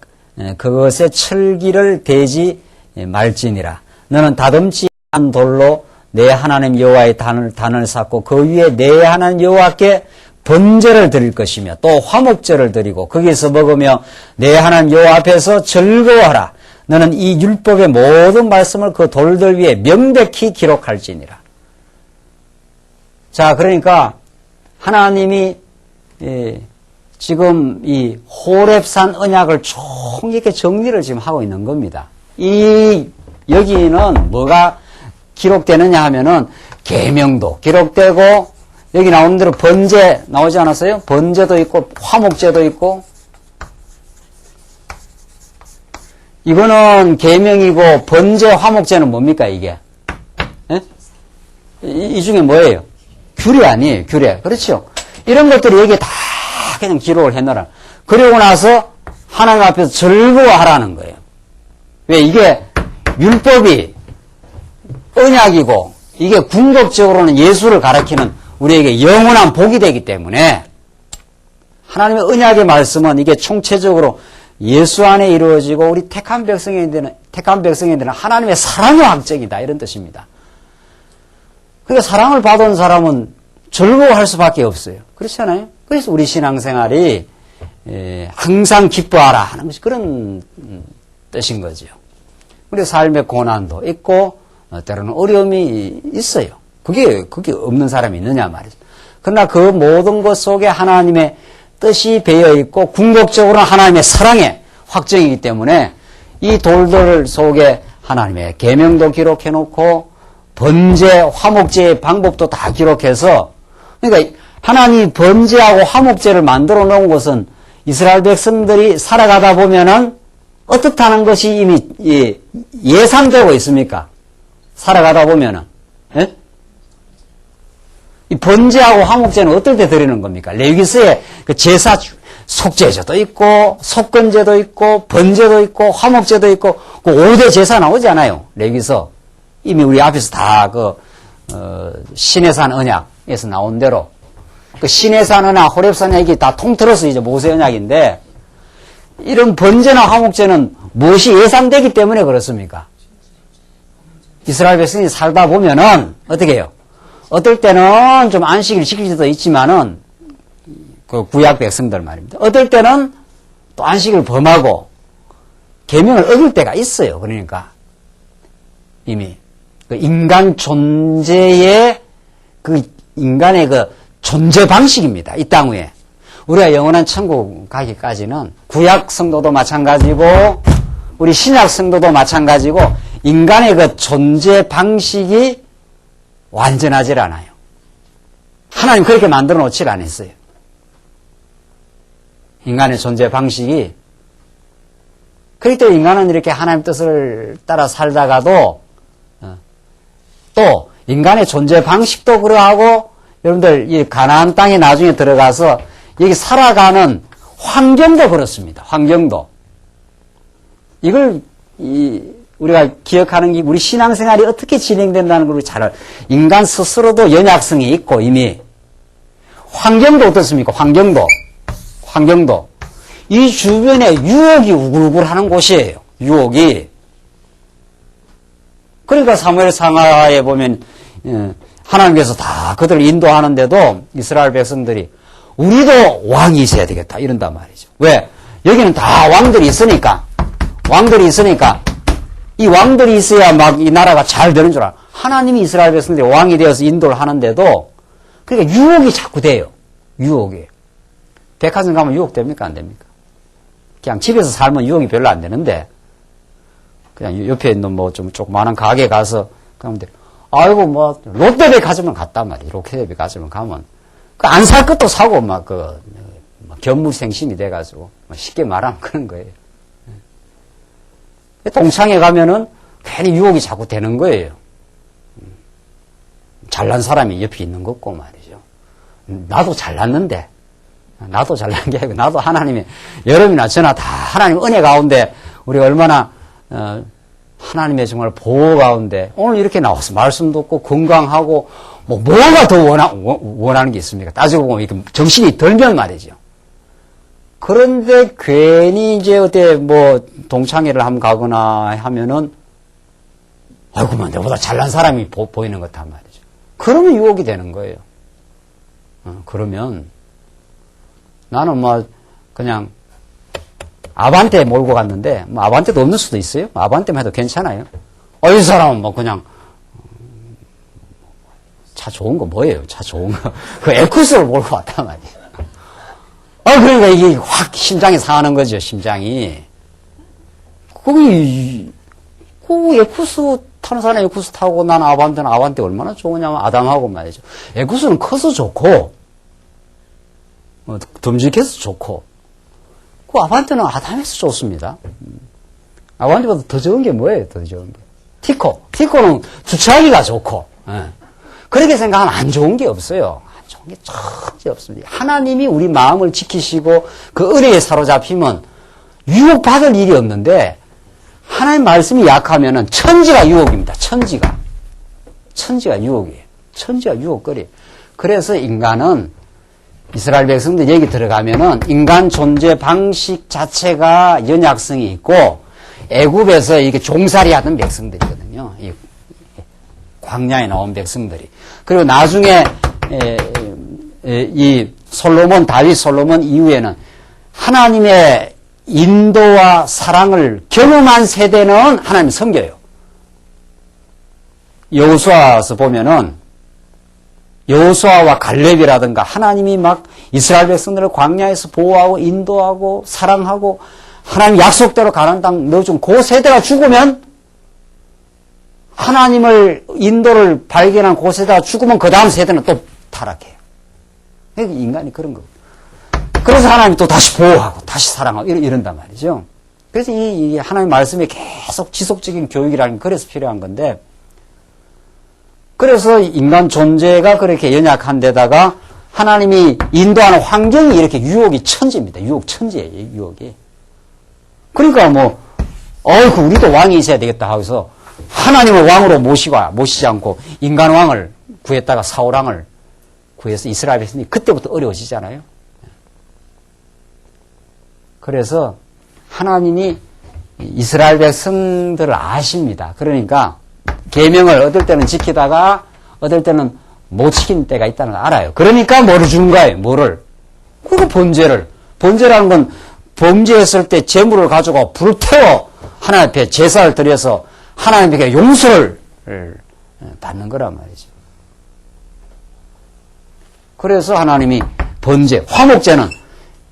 그것에 철기를 대지 말지니라. 너는 다듬지 않은 돌로 내 하나님 여호와의 단을 쌓고 그 위에 내 하나님 여호와께 번제를 드릴 것이며 또 화목제를 드리고 거기서 먹으며 내 하나님 여호와 앞에서 즐거워하라. 너는 이 율법의 모든 말씀을 그 돌들 위에 명백히 기록할지니라. 자, 그러니까 하나님이 지금 이 호렙산 언약을 총 이렇게 정리를 지금 하고 있는 겁니다. 여기는 뭐가 기록되느냐 하면은 계명도 기록되고, 여기 나오는 대로 번제 나오지 않았어요? 번제도 있고 화목제도 있고. 이거는 계명이고 번제 화목제는 뭡니까 이게? 이 중에 뭐예요? 규례 아니에요, 규례. 그렇죠? 이런 것들이 여기에 다 그냥 기록을 해놔라. 그리고 나서 하나님 앞에서 즐거워하라는 거예요. 왜? 이게 율법이 언약이고 이게 궁극적으로는 예수를 가리키는 우리에게 영원한 복이 되기 때문에 하나님의 언약의 말씀은 이게 총체적으로 예수 안에 이루어지고 우리 택한 백성에게는 하나님의 사랑의 확증이다, 이런 뜻입니다. 그러니까 사랑을 받은 사람은 즐거워할 수밖에 없어요. 그렇잖아요. 그래서 우리 신앙생활이 항상 기뻐하라 하는 것이 그런 뜻인 거죠. 우리 삶의 고난도 있고 때로는 어려움이 있어요. 그게 없는 사람이 있느냐 말이죠. 그러나 그 모든 것 속에 하나님의 뜻이 배어 있고 궁극적으로 하나님의 사랑의 확정이기 때문에 이 돌들 속에 하나님의 계명도 기록해 놓고 번제, 화목제의 방법도 다 기록해서 그러니까 하나님이 번제하고 화목제를 만들어 놓은 것은 이스라엘 백성들이 살아가다 보면은 어떻다는 것이 이미 예상되고 있습니까? 살아가다 보면은. 예? 이 번제하고 화목제는 어떨 때 드리는 겁니까? 레위기서에 그 제사 속죄제도 있고 속건제도 있고 번제도 있고 화목제도 있고 그 5대 제사 나오지 않아요? 레위기서. 이미 우리 앞에서 다 시내산 언약에서 나온 대로 그 시내산 언약, 호렙산 언약이 다 통틀어서 이제 모세 언약인데 이런 번제나 화목제는 무엇이 예상되기 때문에 그렇습니까? 이스라엘 백성이 살다 보면은 어떻게 해요? 어떨 때는 좀 안식일 지킬 때도 있지만은 그 구약 백성들 말입니다. 어떨 때는 또 안식일을 범하고 계명을 어길 때가 있어요. 그러니까 이미 그 인간 존재의 그 인간의 그 존재 방식입니다. 이 땅 위에. 우리가 영원한 천국 가기까지는 구약 성도도 마찬가지고 우리 신약 성도도 마찬가지고 인간의 그 존재 방식이 완전하질 않아요. 하나님 그렇게 만들어 놓질 않았어요. 인간의 존재 방식이. 그렇기 때문에 인간은 이렇게 하나님 뜻을 따라 살다가도 또 인간의 존재 방식도 그러하고 여러분들 이 가나안 땅에 나중에 들어가서 여기 살아가는 환경도 그렇습니다. 환경도. 이걸 우리가 기억하는 게 우리 신앙생활이 어떻게 진행된다는 걸 잘 인간 스스로도 연약성이 있고 이미 환경도 어떻습니까? 환경도 이 주변에 유혹이 우글우글하는 곳이에요. 유혹이. 그러니까 사무엘 상하에 보면 하나님께서 다 그들을 인도하는데도 이스라엘 백성들이 우리도 왕이 있어야 되겠다 이런단 말이죠. 왜? 여기는 다 왕들이 있으니까 이 왕들이 있어야 막 이 나라가 잘 되는 줄 알아. 하나님이 이스라엘 백성들이 왕이 되어서 인도를 하는데도 그러니까 유혹이 자꾸 돼요. 유혹이. 백화점 가면 유혹 됩니까? 안 됩니까? 그냥 집에서 살면 유혹이 별로 안 되는데 그냥 옆에 있는 뭐 좀 조그마한 가게 가서 가면 돼. 아이고 뭐 롯데백화점은 갔단 말이에요. 롯데백화점은 가면 그 안 살 것도 사고 막 견물생심이 돼가지고 쉽게 말하면 그런 거예요. 동창회 가면은 괜히 유혹이 자꾸 되는 거예요. 잘난 사람이 옆에 있는 것고 말이죠. 나도 잘났는데 나도 잘난 게 아니고 나도 하나님이 여러분이나 저나 다 하나님 은혜 가운데 우리가 얼마나 하나님의 정말 보호 가운데 오늘 이렇게 나와서 말씀 듣고 건강하고 뭐가 더 원하는 게 있습니까? 따지고 보면 이렇게 정신이 들면 말이죠. 그런데 괜히 이제 어때 동창회를 한번 가거나 하면은 아이고만 내보다 잘난 사람이 보이는 것 같단 말이죠. 그러면 유혹이 되는 거예요. 그러면 나는 그냥 아반떼 몰고 갔는데 아반떼도 없는 수도 있어요. 아반떼만 해도 괜찮아요. 이 사람은 그냥 차 좋은 거 뭐예요? 차 좋은 거 그 에쿠스를 몰고 왔단 말이에요. 그러니까 이게 확 심장이 상하는 거죠. 심장이. 그 에쿠스 타는 사람 에쿠스 타고 나는 아반떼는 아반떼 얼마나 좋으냐면 아담하고 말이죠. 에쿠스는 커서 좋고 듬직해서 좋고 그 아반떼는 아담해서 좋습니다. 아반떼보다 더 좋은 게 뭐예요? 더 좋은 게 티코는 주차하기가 좋고 그렇게 생각하면 안 좋은 게 없어요. 안 좋은 게 전혀 없습니다. 하나님이 우리 마음을 지키시고 그 은혜에 사로잡히면 유혹받을 일이 없는데 하나님 말씀이 약하면은 천지가 유혹입니다. 천지가 유혹이에요. 천지가 유혹거리. 그래서 인간은 이스라엘 백성들 얘기 들어가면은 인간 존재 방식 자체가 연약성이 있고 애굽에서 이게 종살이 하던 백성들이거든요. 광야에 나온 백성들이. 그리고 나중에 이 다윗 솔로몬 이후에는 하나님의 인도와 사랑을 경험한 세대는 하나님 섬겨요. 여호수아서 보면은 여호수아와 갈렙이라든가 하나님이 막 이스라엘 백성들을 광야에서 보호하고 인도하고 사랑하고 하나님 약속대로 가는 땅 넣어준 그 세대가 죽으면 하나님을 인도를 발견한 그 세대가 죽으면 그 다음 세대는 또 타락해요. 인간이 그런 거. 그래서 하나님이 또 다시 보호하고 다시 사랑하고 이런단 말이죠. 그래서 이 하나님 말씀에 계속 지속적인 교육이라는 게 그래서 필요한 건데, 그래서 인간 존재가 그렇게 연약한 데다가 하나님이 인도하는 환경이 이렇게 유혹이 천지입니다. 유혹 천지예요, 유혹이. 그러니까 우리도 왕이 있어야 되겠다 하고서 하나님을 왕으로 모시지 않고 인간 왕을 구했다가 사울 왕을 구해서 이스라엘 백성이 그때부터 어려워지잖아요. 그래서 하나님이 이스라엘 백성들을 아십니다. 그러니까 계명을 어떨 때는 지키다가 어떨 때는 못 지킨 때가 있다는 걸 알아요. 그러니까 뭐를 주는 거예요? 뭐를? 그리고 번제를. 번제라는 건 범죄했을 때 재물을 가지고 불태워 하나님 앞에 제사를 드려서 하나님에게 용서를 받는 거란 말이죠. 그래서 하나님이 번제, 화목제는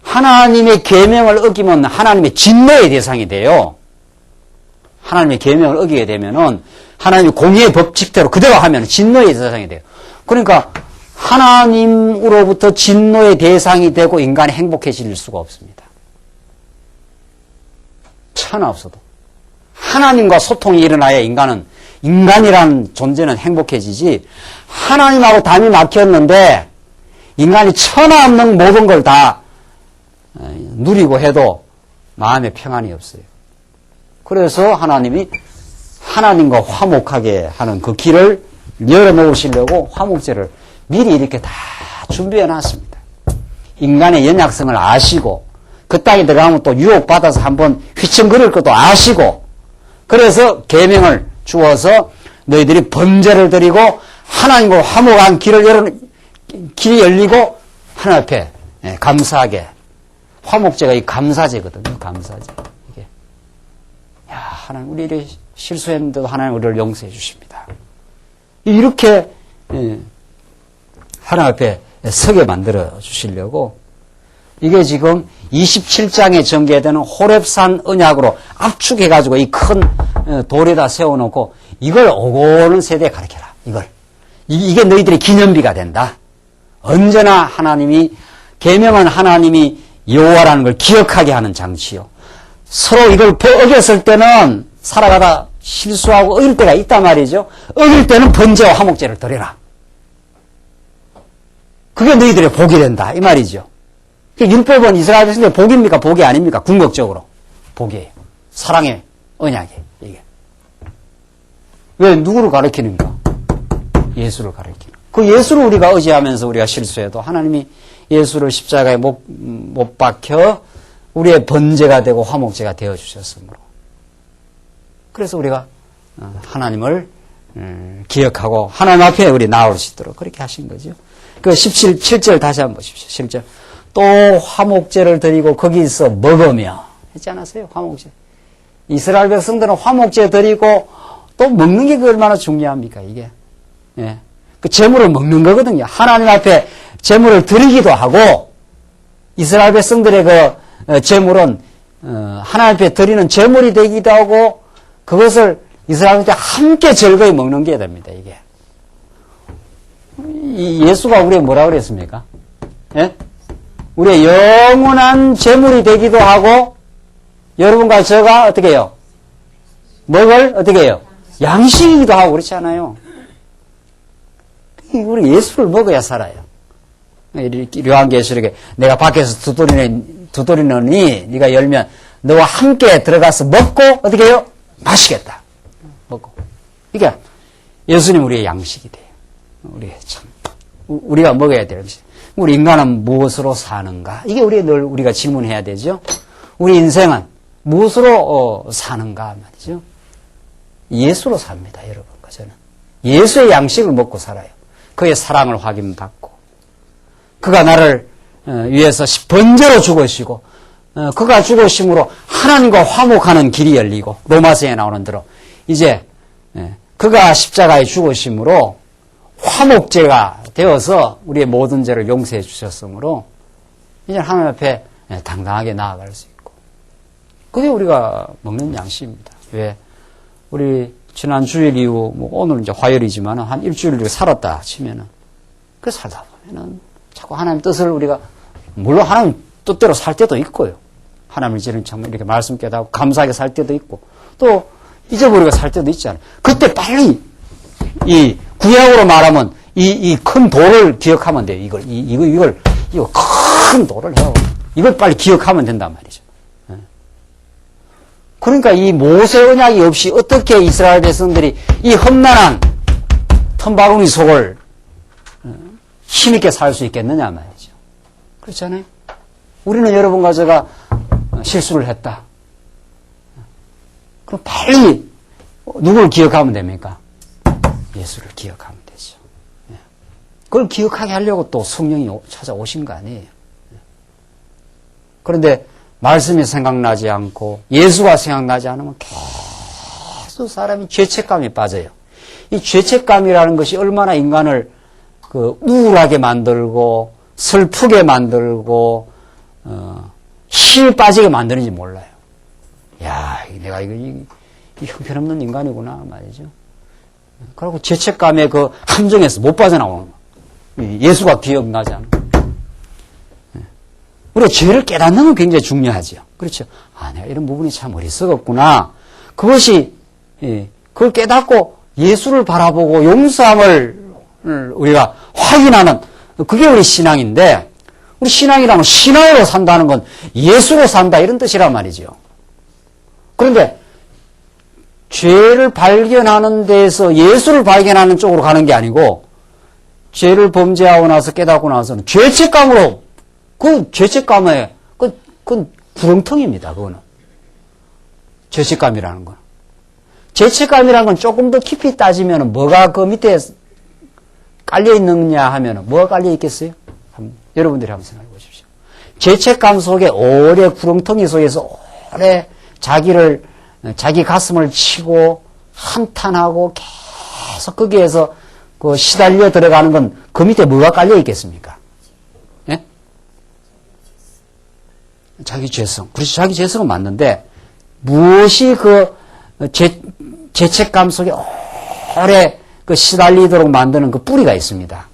하나님의 계명을 어기면 하나님의 진노의 대상이 돼요. 하나님의 계명을 어기게 되면은 하나님의 공의의 법칙대로 그대로 하면 진노의 대상이 돼요. 그러니까 하나님으로부터 진노의 대상이 되고 인간이 행복해질 수가 없습니다. 천하 없어도. 하나님과 소통이 일어나야 인간이라는 존재는 행복해지지, 하나님하고 담이 막혔는데 인간이 천하 없는 모든 걸 다 누리고 해도 마음에 평안이 없어요. 그래서 하나님이 하나님과 화목하게 하는 그 길을 열어놓으시려고 화목제를 미리 이렇게 다 준비해 놨습니다. 인간의 연약성을 아시고 그 땅에 들어가면 또 유혹받아서 한번 휘청거릴 것도 아시고, 그래서 계명을 주어서 너희들이 번제를 드리고 하나님과 화목한 길이 열리고 하나님 앞에 감사하게. 화목제가 이 감사제거든요. 감사제. 이게. 하나님, 우리 실수했는데도 하나님 우리를 용서해 주십니다. 이렇게 하나님 앞에 서게 만들어 주시려고, 이게 지금 27장에 전개되는 호렙산 언약으로 압축해가지고 이 큰 돌에다 세워놓고 이걸 오고는 세대에 가르쳐라. 이게 너희들의 기념비가 된다. 언제나 계명은 하나님이 여호와라는 걸 기억하게 하는 장치요. 서로 이걸 어겼을 때는 살아가다 실수하고 어길 때가 있단 말이죠. 어길 때는 번제와 화목제를 드려라. 그게 너희들의 복이 된다. 이 말이죠. 율법은 이스라엘 백성들의 복입니까? 복이 아닙니까? 궁극적으로. 복이에요. 사랑의 언약이에요. 이게. 왜 누구를 가리키는가? 예수를 가리키는. 그 예수를 우리가 의지하면서 우리가 실수해도 하나님이 예수를 십자가에 못 박혀 우리의 번제가 되고 화목제가 되어 주셨으므로. 그래서 우리가 하나님을 기억하고 하나님 앞에 우리 나올 수 있도록 그렇게 하신 거죠. 그 7절 다시 한번 보십시오. 7절. 또 화목제를 드리고 거기서 먹으며 했지 않았어요? 화목제. 이스라엘 백성들은 화목제 드리고 또 먹는 게 얼마나 중요합니까? 이게. 예. 그 제물을 먹는 거거든요. 하나님 앞에 제물을 드리기도 하고, 이스라엘 백성들의 그 제물은 하나님 앞에 드리는 제물이 되기도 하고, 그것을 이스라엘한테 함께 즐거이 먹는 게 됩니다. 이게. 예수가 우리에게 뭐라고 그랬습니까? 예? 우리의 영원한 제물이 되기도 하고, 여러분과 저가 어떻게 해요? 먹을 어떻게 해요? 양식이기도 하고 그렇지 않아요? 우리 예수를 먹어야 살아요. 요한계시록에 내가 밖에서 두드리느니 네가 열면 너와 함께 들어가서 먹고 어떻게 해요? 마시겠다. 먹고. 그러니까 예수님 우리의 양식이 돼요. 우리가 먹어야 될 음식. 우리 인간은 무엇으로 사는가? 이게 우리가 질문해야 되죠. 우리 인생은 무엇으로 사는가 말이죠. 예수로 삽니다, 여러분과 저는. 예수의 양식을 먹고 살아요. 그의 사랑을 확인받고 그가 나를 위해서 번제로 죽으시고 그가 죽으심으로 하나님과 화목하는 길이 열리고 로마서에 나오는 대로 이제 그가 십자가에 죽으심으로 화목제가 되어서 우리의 모든 죄를 용서해 주셨으므로 이제 하나님 앞에 당당하게 나아갈 수 있고 그게 우리가 먹는 양식입니다. 왜? 우리 지난 주일 이후 뭐 오늘 이제 화요일이지만 한 일주일 우리가 살았다 치면은 그 살다 보면은 자꾸 하나님 뜻을 우리가 물론 하나님 뜻대로 살 때도 있고요. 하나님을 이제는 참 이렇게 말씀 깨닫고 감사하게 살 때도 있고 또 잊어버리고 살 때도 있잖아요. 그때 빨리 이 구약으로 말하면 이 큰 돌을 기억하면 돼요. 이걸 큰 돌을 해요. 이걸 빨리 기억하면 된단 말이죠. 그러니까 이 모세 언약이 없이 어떻게 이스라엘 백성들이 이 험난한 텀바구니 속을 힘있게 살 수 있겠느냐 말이죠. 그렇잖아요. 우리는 여러분과 제가 실수를 했다. 그럼 빨리 누구를 기억하면 됩니까? 예수를 기억하면 되죠. 그걸 기억하게 하려고 또 성령이 찾아오신 거 아니에요. 그런데 말씀이 생각나지 않고 예수가 생각나지 않으면 계속 사람이 죄책감에 빠져요. 이 죄책감이라는 것이 얼마나 인간을 우울하게 만들고 슬프게 만들고 힘이 빠지게 만드는지 몰라요. 야, 내가 이 형편없는 인간이구나 말이죠. 그리고 죄책감의 그 함정에서 못 빠져나오는 거예요. 예수가 기억나지 않는 거예요. 우리가 죄를 깨닫는 건 굉장히 중요하죠. 그렇죠. 아, 내가 이런 부분이 참 어리석었구나. 그것이 그걸 깨닫고 예수를 바라보고 용서함을 우리가 확인하는 그게 우리 신앙인데 우리 신앙이라면 신앙으로 산다는 건 예수로 산다 이런 뜻이란 말이죠. 그런데 죄를 발견하는 데에서 예수를 발견하는 쪽으로 가는 게 아니고 죄를 범죄하고 나서 깨닫고 나서는 죄책감으로 그 죄책감에 그건 구렁텅입니다. 그거는 죄책감이라는 건 죄책감이라는 건 조금 더 깊이 따지면 뭐가 그 밑에 깔려 있느냐 하면 뭐가 깔려 있겠어요? 여러분들이 한번 생각해 보십시오. 죄책감 속에 오래 구렁텅이 속에서 오래 자기 가슴을 치고 한탄하고 계속 거기에서 그 시달려 들어가는 건 그 밑에 뭐가 깔려 있겠습니까? 예? 자기 죄성. 그렇지, 자기 죄성은 맞는데 무엇이 그 죄책감 속에 오래 그 시달리도록 만드는 그 뿌리가 있습니다.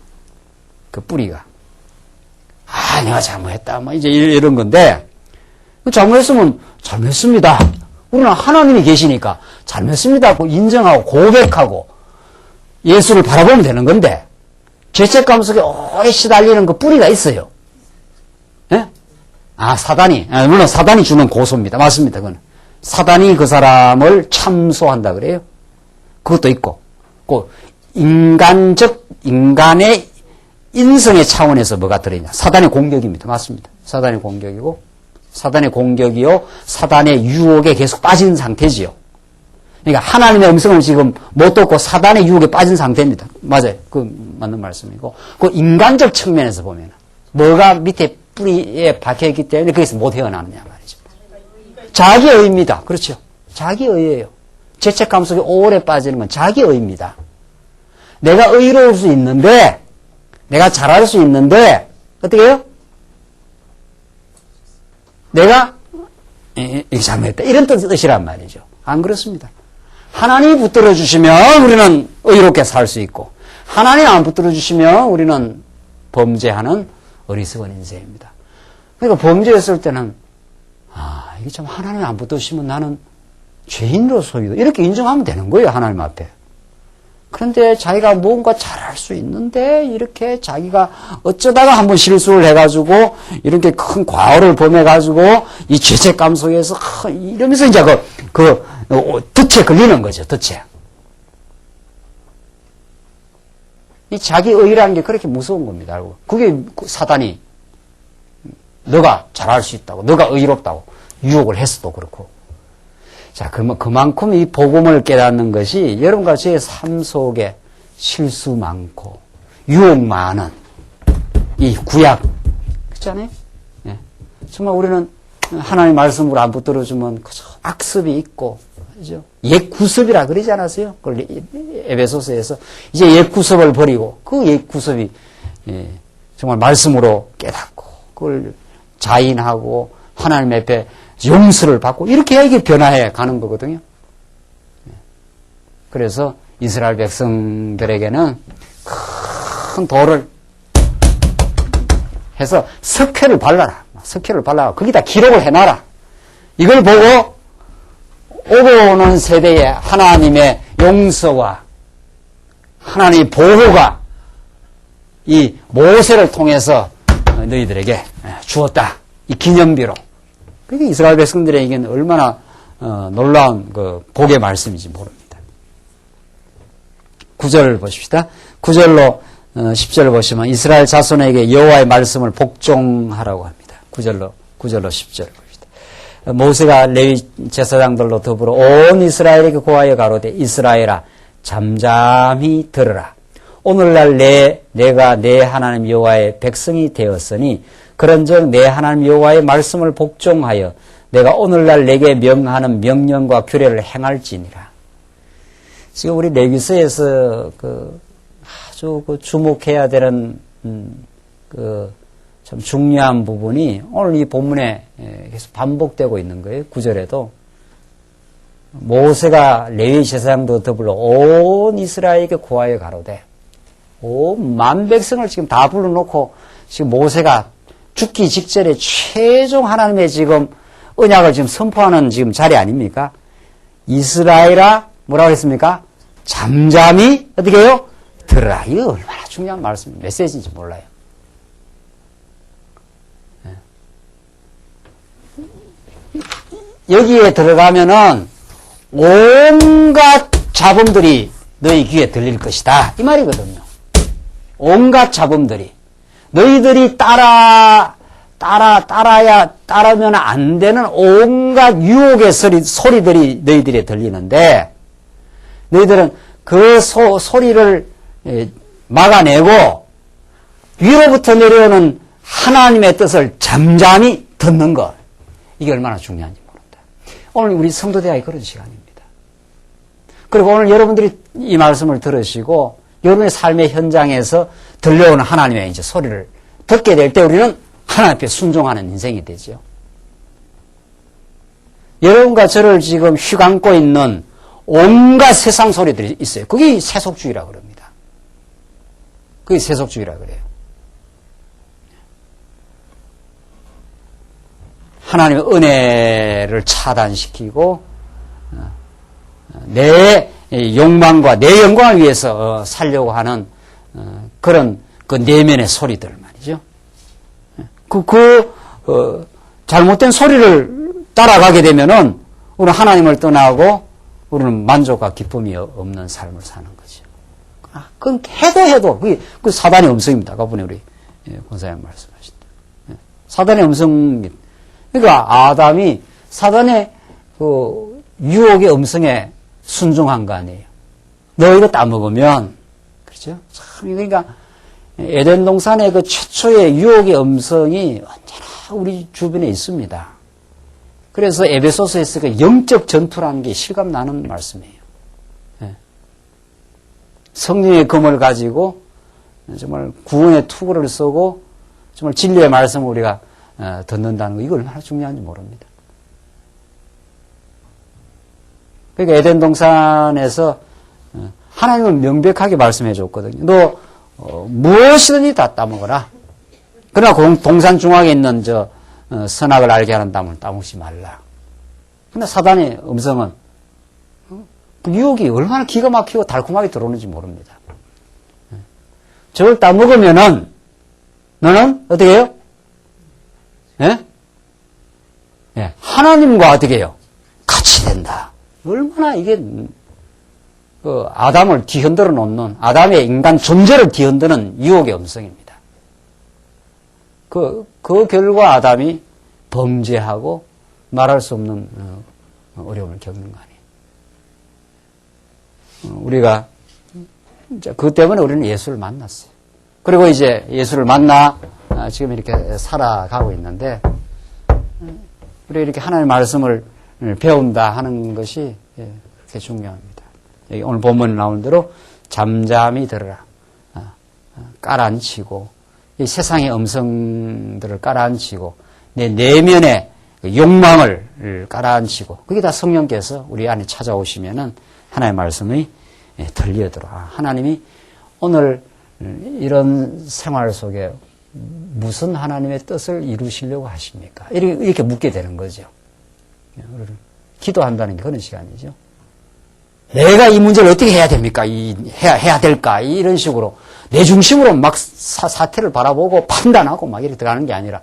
그 뿌리가. 아, 내가 잘못했다. 뭐 이제 이런 건데 잘못했으면 잘못했습니다. 우리는 하나님이 계시니까 잘못했습니다. 인정하고 고백하고 예수를 바라보면 되는 건데 죄책감 속에 오래 시달리는 그 뿌리가 있어요. 예? 아, 사단이. 물론 사단이 주는 고소입니다. 맞습니다. 그건. 사단이 그 사람을 참소한다 그래요. 그것도 있고. 그 인간의 인성의 차원에서 뭐가 들어있냐. 사단의 공격입니다. 맞습니다. 사단의 공격이고 사단의 공격이요. 사단의 유혹에 계속 빠진 상태지요. 그러니까 하나님의 음성을 지금 못 듣고 사단의 유혹에 빠진 상태입니다. 맞아요. 그 맞는 말씀이고. 그 인간적 측면에서 보면 뭐가 밑에 뿌리에 박혀있기 때문에 거기서 못 헤어나느냐 말이죠. 자기의입니다. 그렇죠. 자기의예요. 죄책감 속에 오래 빠지는 건 자기의입니다. 내가 의로울 수 있는데 내가 잘할 수 있는데 어떻게 해요? 내가 이렇게 잘못했다. 이런 뜻이란 말이죠. 안 그렇습니다. 하나님이 붙들어 주시면 우리는 의롭게 살 수 있고 하나님 안 붙들어 주시면 우리는 범죄하는 어리석은 인생입니다. 그러니까 범죄했을 때는 아, 이게 참 하나님 안 붙드시면 나는 죄인으로서이다. 이렇게 인정하면 되는 거예요. 하나님 앞에. 그런데 자기가 뭔가 잘할 수 있는데 이렇게 자기가 어쩌다가 한번 실수를 해가지고 이렇게 큰 과오를 범해가지고 이 죄책감 속에서 이러면서 이제 덫에 걸리는 거죠. 덫에. 이 자기의라는 게 그렇게 무서운 겁니다. 알고. 그게 사단이 너가 잘할 수 있다고, 너가 의롭다고 유혹을 했어도 그렇고. 자, 그만큼 이 복음을 깨닫는 것이 여러분과 저의 삶 속에 실수 많고 유혹 많은 이 구약 그렇잖아요. 예. 정말 우리는 하나님 말씀으로 안 붙들어주면 그저 악습이 있고 그죠? 옛 구습이라 그러지 않았어요? 그걸 에베소서에서 이제 옛 구습을 버리고 그 옛 구습이 정말 말씀으로 깨닫고 그걸 자인하고 하나님 앞에 용서를 받고 이렇게 해야 이게 변화해 가는 거거든요. 그래서 이스라엘 백성들에게는 큰 돌을 해서 석회를 발라라. 석회를 발라 거기다 기록을 해놔라. 이걸 보고 오고 오는 세대에 하나님의 용서와 하나님의 보호가 이 모세를 통해서 너희들에게 주었다. 이 기념비로. 그게 이스라엘 백성들에게는 얼마나 놀라운 그 복의 말씀인지 모릅니다. 9절을 보십시다. 9절로 10절을 보시면 이스라엘 자손에게 여호와의 말씀을 복종하라고 합니다. 9절로 10절을 봅시다. 모세가 레위 제사장들로 더불어 온 이스라엘에게 고하여 가로되 이스라엘아 잠잠히 들으라. 오늘날 내가 내 하나님 여호와의 백성이 되었으니 그런즉 내 하나님 여호와의 말씀을 복종하여 내가 오늘날 내게 명하는 명령과 규례를 행할지니라. 지금 우리 레위서에서 아주 주목해야 되는 참 중요한 부분이 오늘 이 본문에 계속 반복되고 있는 거예요. 9절에도 모세가 레위 제사장도 더불어 온 이스라엘에게 고하여 가로되 온 만 백성을 지금 다 불러놓고 지금 모세가 죽기 직전에 최종 하나님의 지금 언약을 지금 선포하는 지금 자리 아닙니까? 이스라엘아 뭐라고 했습니까? 잠잠히 어떻게 해요? 들으라. 이거 얼마나 중요한 말씀, 메시지인지 몰라요. 여기에 들어가면은 온갖 잡음들이 너희 귀에 들릴 것이다. 이 말이거든요. 온갖 잡음들이. 너희들이 따르면 안 되는 온갖 유혹의 소리들이 너희들이 들리는데, 너희들은 그 소리를 막아내고, 위로부터 내려오는 하나님의 뜻을 잠잠히 듣는 것. 이게 얼마나 중요한지 모른다. 오늘 우리 성도대학이 그런 시간입니다. 그리고 오늘 여러분들이 이 말씀을 들으시고, 여러분의 삶의 현장에서 들려오는 하나님의 이제 소리를 듣게 될 때 우리는 하나님 앞에 순종하는 인생이 되죠. 여러분과 저를 지금 휘감고 있는 온갖 세상 소리들이 있어요. 그게 세속주의라 그럽니다. 그게 세속주의라 그래요. 하나님의 은혜를 차단시키고 내 욕망과 내 영광을 위해서 살려고 하는 그런 그 내면의 소리들 말이죠. 잘못된 소리를 따라가게 되면은 우리는 하나님을 떠나고 우리는 만족과 기쁨이 없는 삶을 사는 거죠. 그건 해도 그 사단의 음성입니다. 아까분에 우리 권사님 말씀하셨다. 사단의 음성입니다. 그러니까 아담이 사단의 그 유혹의 음성에 순종한 거 아니에요. 너 이거 따먹으면, 그렇죠? 참, 그러니까, 에덴 동산의 그 최초의 유혹의 음성이 언제나 우리 주변에 있습니다. 그래서 에베소서에서 그 영적 전투라는 게 실감나는 말씀이에요. 네. 성령의 검을 가지고 정말 구원의 투구를 쓰고 정말 진리의 말씀을 우리가 듣는다는 거, 이거 얼마나 중요한지 모릅니다. 그러니까 에덴 동산에서 하나님은 명백하게 말씀해 줬거든요. 너 무엇이든지 다 따먹어라. 그러나 동산 중앙에 있는 선악을 알게 하는 나무는 따먹지 말라. 근데 사단의 음성은 그 유혹이 얼마나 기가 막히고 달콤하게 들어오는지 모릅니다. 저걸 따먹으면은 너는 어떻게 해요? 예? 예, 하나님과 어떻게 해요? 같이 된다. 얼마나 이게 그 아담을 뒤흔들어 놓는, 아담의 인간 존재를 뒤흔드는 유혹의 음성입니다. 그 결과 아담이 범죄하고 말할 수 없는 어려움을 겪는 거 아니에요. 우리가 그것 때문에 우리는 예수를 만났어요. 그리고 이제 예수를 만나 지금 이렇게 살아가고 있는데, 우리 이렇게 하나님의 말씀을 배운다 하는 것이 그렇게 중요합니다. 여기 오늘 본문에 나온 대로 잠잠히 들으라. 깔아앉히고, 이 세상의 음성들을 깔아앉히고, 내 내면의 욕망을 깔아앉히고, 그게 다 성령께서 우리 안에 찾아오시면은 하나님의 말씀이 들려들어. 하나님이 오늘 이런 생활 속에 무슨 하나님의 뜻을 이루시려고 하십니까? 이렇게 묻게 되는 거죠. 기도한다는 게 그런 시간이죠. 내가 이 문제를 어떻게 해야 됩니까? 해야 될까? 이런 식으로 내 중심으로 막 사태를 바라보고 판단하고 막 이렇게 들어가는 게 아니라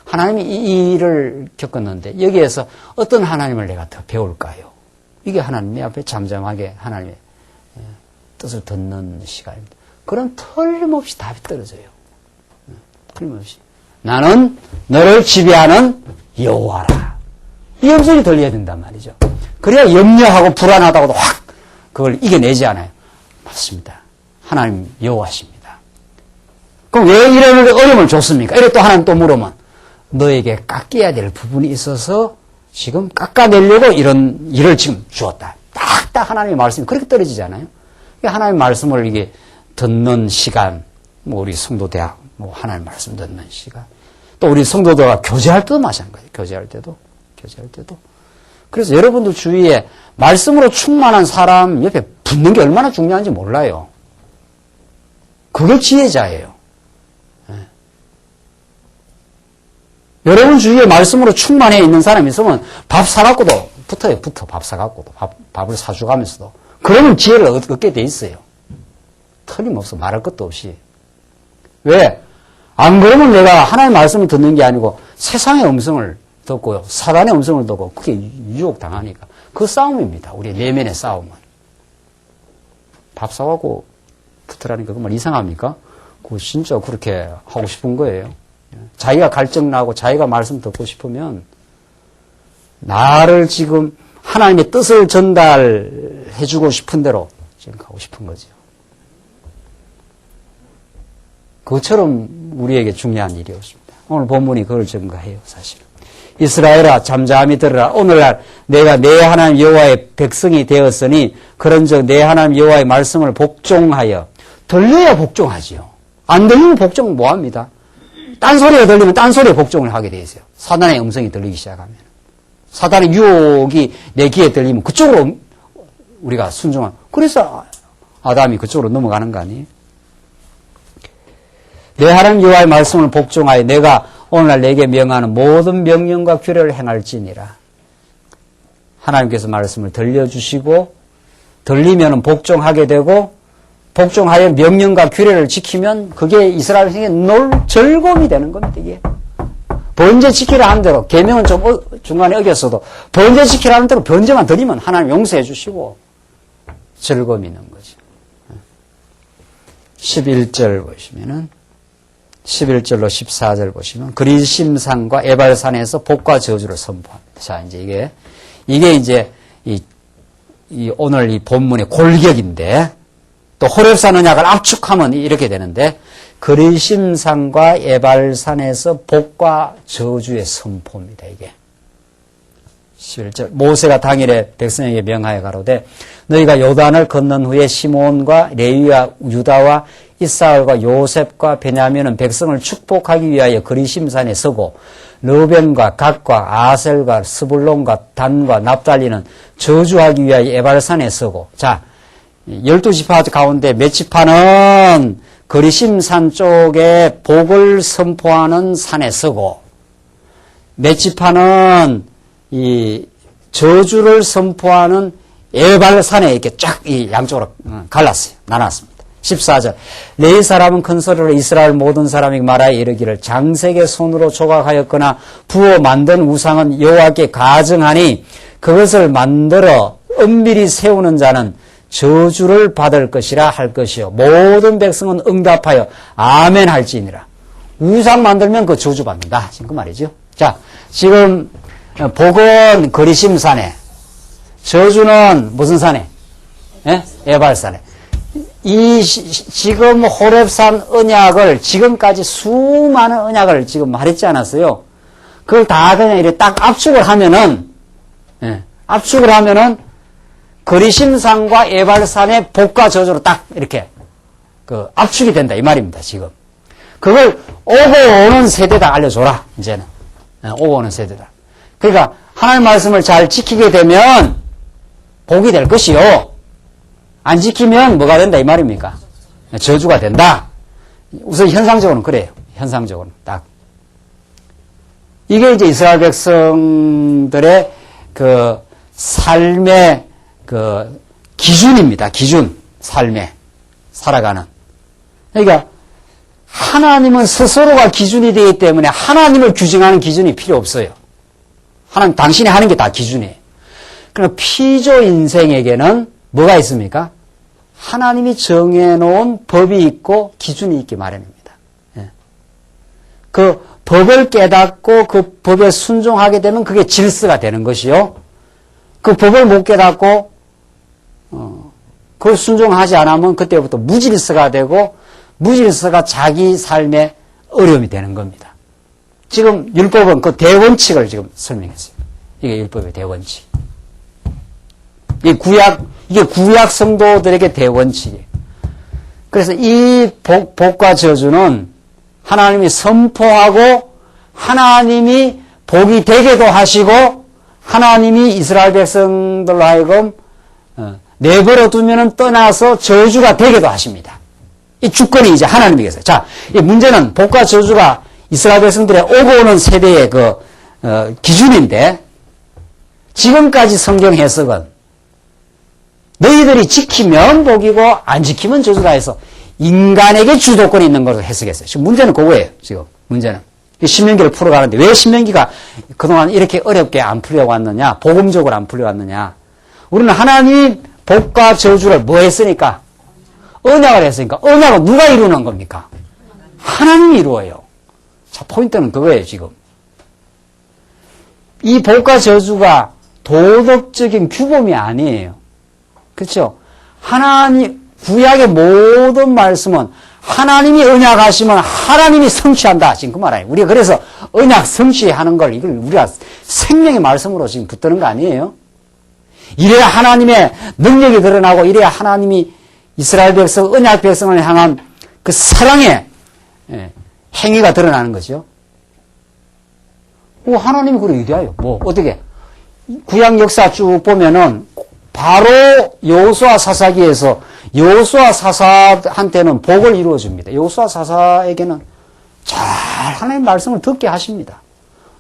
하나님이 이 일을 겪었는데 여기에서 어떤 하나님을 내가 더 배울까요? 이게 하나님의 앞에 잠잠하게 하나님의 뜻을 듣는 시간입니다. 그럼 틀림없이 답이 떨어져요. 틀림없이. 나는 너를 지배하는 여호와라. 이 음성이 들려야 된단 말이죠. 그래야 염려하고 불안하다고도 확 그걸 이겨내지 않아요. 맞습니다. 하나님 여호와십니다. 그럼 왜 이런 어려움을 줬습니까? 이래 또 하나님 또 물으면 너에게 깎여야 될 부분이 있어서 지금 깎아내려고 이런 일을 지금 주었다. 딱딱 하나님의 말씀이 그렇게 떨어지잖아요. 하나님의 말씀을 이게 듣는 시간, 우리 성도대학, 하나님의 말씀 듣는 시간. 또 우리 성도들과 교제할 때도 마찬가지예요. 교제할 때도. 그래서 여러분들 주위에 말씀으로 충만한 사람 옆에 붙는 게 얼마나 중요한지 몰라요. 그게 지혜자예요. 네. 여러분 주위에 말씀으로 충만해 있는 사람이 있으면 밥 사갖고도 붙어 밥 사갖고도 밥을 사주가면서도 그러면 지혜를 얻게 돼 있어요. 틀림없어 말할 것도 없이. 왜? 안 그러면 내가 하나님의 말씀을 듣는 게 아니고 세상의 음성을 듣고요. 사단의 음성을 듣고 그게 유혹당하니까. 그 싸움입니다. 우리 내면의 싸움은. 밥 사갖고 붙으라는 게 정말 이상합니까? 그거 진짜 그렇게 하고 싶은 거예요. 자기가 갈증 나고 자기가 말씀 듣고 싶으면 나를 지금 하나님의 뜻을 전달해주고 싶은 대로 지금 가고 싶은 거죠. 그것처럼 우리에게 중요한 일이 없습니다. 오늘 본문이 그걸 증거해요, 사실은. 이스라엘아 잠잠히 들으라. 오늘날 내가 내 하나님 여호와의 백성이 되었으니 그런즉 내 하나님 여호와의 말씀을 복종하여. 들려야 복종하지요. 안 들리면 복종 뭐합니다. 딴소리가 들리면 딴소리에 복종을 하게 돼 있어요. 사단의 음성이 들리기 시작하면. 사단의 유혹이 내 귀에 들리면 그쪽으로 우리가 순종한. 그래서 아담이 그쪽으로 넘어가는 거 아니에요? 내 하나님 여호와의 말씀을 복종하여 내가 오늘날 내게 명하는 모든 명령과 규례를 행할지니라. 하나님께서 말씀을 들려주시고 들리면 복종하게 되고 복종하여 명령과 규례를 지키면 그게 이스라엘 생에 즐거움이 되는 겁니다. 이게 번제 지키라 하는 대로 계명은 좀 중간에 어겼어도 번제 지키라 하는 대로 번제만 드리면 하나님 용서해 주시고 즐거움이 있는 거죠. 11절 보시면은 11절로 14절 보시면 그리심산과 에발산에서 복과 저주를 선포합니다. 자, 이제 이게 이제 오늘 이 본문의 골격인데 또 호렙산 언약을 압축하면 이렇게 되는데 그리심산과 에발산에서 복과 저주의 선포입니다. 이게 11절 모세가 당일에 백성에게 명하여 가로되 너희가 요단을 건넌 후에 시몬과 레위와 유다와 이스라엘과 요셉과 베냐민은 백성을 축복하기 위하여 그리심산에 서고 르벤과 갓과 아셀과 스불론과 단과 납달리는 저주하기 위하여 에발산에 서고. 자, 12지파 가운데 몇 지파는 그리심산 쪽에 복을 선포하는 산에 서고 몇 지파는 이 저주를 선포하는 에발산에 이렇게 쫙 이 양쪽으로 갈랐어요. 나눴습니다. 14절 레위 사람은 큰 소리로 이스라엘 모든 사람에게 말하여 이르기를 장색의 손으로 조각하였거나 부어 만든 우상은 여호와께 가증하니 그것을 만들어 은밀히 세우는 자는 저주를 받을 것이라 할 것이요 모든 백성은 응답하여 아멘 할지니라. 우상 만들면 그 저주 받는다. 지금 그 말이죠. 자, 지금 복은 그리심산에, 저주는 무슨 산에? 예? 에발산에. 지금 호렙산 언약을 지금까지 수많은 언약을 지금 말했지 않았어요? 그걸 다 그냥 이렇게 딱 압축을 하면은, 압축을 하면은 거리심산과 에발산의 복과 저주로 딱 이렇게 압축이 된다 이 말입니다. 지금 그걸 오고 오는 세대다 알려줘라. 이제는 오고 오는 세대다. 그러니까 하나님 말씀을 잘 지키게 되면 복이 될 것이요, 안 지키면 뭐가 된다 이 말입니까? 저주가 된다. 우선 현상적으로는 그래요. 현상적으로는 딱 이게 이제 이스라엘 백성들의 그 삶의 그 기준입니다. 기준. 삶에 살아가는. 그러니까 하나님은 스스로가 기준이 되기 때문에 하나님을 규정하는 기준이 필요 없어요. 하나님 당신이 하는 게 다 기준이에요. 그러나 피조 인생에게는 뭐가 있습니까? 하나님이 정해놓은 법이 있고 기준이 있기 마련입니다. 그 법을 깨닫고 그 법에 순종하게 되면 그게 질서가 되는 것이요, 그 법을 못 깨닫고 그걸 순종하지 않으면 그때부터 무질서가 되고, 무질서가 자기 삶의 어려움이 되는 겁니다. 지금 율법은 그 대원칙을 지금 설명했어요. 이게 율법의 대원칙. 이게 구약 성도들에게 대원칙이에요. 그래서 이 복과 저주는 하나님이 선포하고 하나님이 복이 되게도 하시고 하나님이 이스라엘 백성들로 하여금 내버려 두면은 떠나서 저주가 되게도 하십니다. 이 주권이 이제 하나님에게서. 자, 이 문제는 복과 저주가 이스라엘 백성들의 오고 오는 세대의 기준인데, 지금까지 성경 해석은 너희들이 지키면 복이고 안 지키면 저주다 해서 인간에게 주도권이 있는 것으로 해석했어요. 지금 문제는 그거예요. 지금 문제는 신명기를 풀어가는데 왜 신명기가 그동안 이렇게 어렵게 안 풀려왔느냐, 복음적으로 안 풀려왔느냐. 우리는 하나님 복과 저주를 뭐 했으니까? 언약을 했으니까. 언약은 누가 이루는 겁니까? 하나님이 이루어요. 자, 포인트는 그거예요. 지금 이 복과 저주가 도덕적인 규범이 아니에요. 그렇죠? 하나님 구약의 모든 말씀은 하나님이 언약하시면 하나님이 성취한다. 지금 그 말이에요. 우리가 그래서 언약 성취하는 걸 이걸 우리가 생명의 말씀으로 지금 붙드는 거 아니에요? 이래야 하나님의 능력이 드러나고, 이래야 하나님이 이스라엘 백성, 언약 백성을 향한 그 사랑의 행위가 드러나는 거죠. 하나님이 그래 위대해요. 어떻게? 구약 역사 쭉 보면은 바로 여호수아 사사기에서 여호수아 사사한테는 복을 이루어줍니다. 여호수아 사사에게는 잘 하나님 말씀을 듣게 하십니다.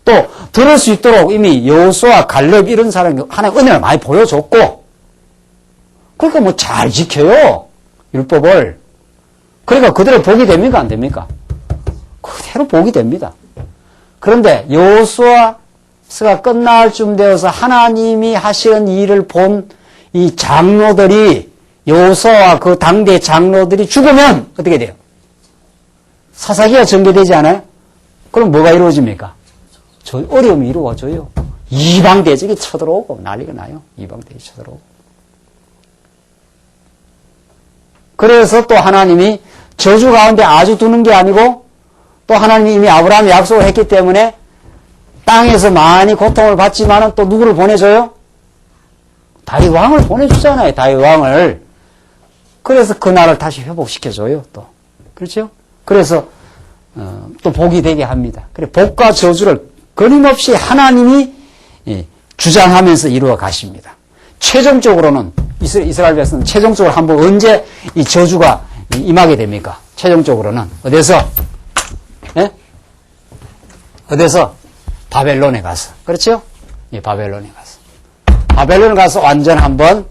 또 들을 수 있도록 이미 여호수아, 갈렙 이런 사람이 하나님 은혜를 많이 보여줬고, 그러니까 잘 지켜요. 율법을. 그러니까 그대로 복이 됩니까? 안 됩니까? 그대로 복이 됩니다. 그런데 여호수아서가 끝날 쯤 되어서 하나님이 하시는 일을 본 이 장로들이, 여호수아와 그 당대 장로들이 죽으면 어떻게 돼요? 사사기가 전개되지 않아요? 그럼 뭐가 이루어집니까? 어려움이 이루어져요. 이방 대적이 쳐들어오고 난리가 나요. 이방 대적이 쳐들어오고. 그래서 또 하나님이 저주 가운데 아주 두는 게 아니고, 또 하나님이 이미 아브라함에 약속을 했기 때문에 땅에서 많이 고통을 받지만은 또 누구를 보내줘요? 다윗 왕을 보내주잖아요. 다윗 왕을. 그래서 그 나라를 다시 회복시켜줘요. 또. 그렇죠? 그래서 또 복이 되게 합니다. 그래, 복과 저주를 끊임없이 하나님이 주장하면서 이루어 가십니다. 최종적으로는 이스라엘 백성은 최종적으로 한번 언제 이 저주가 임하게 됩니까? 최종적으로는 어디서? 예? 어디서? 바벨론에 가서. 그렇죠? 예, 바벨론에 가서. 바벨론 가서 완전 한번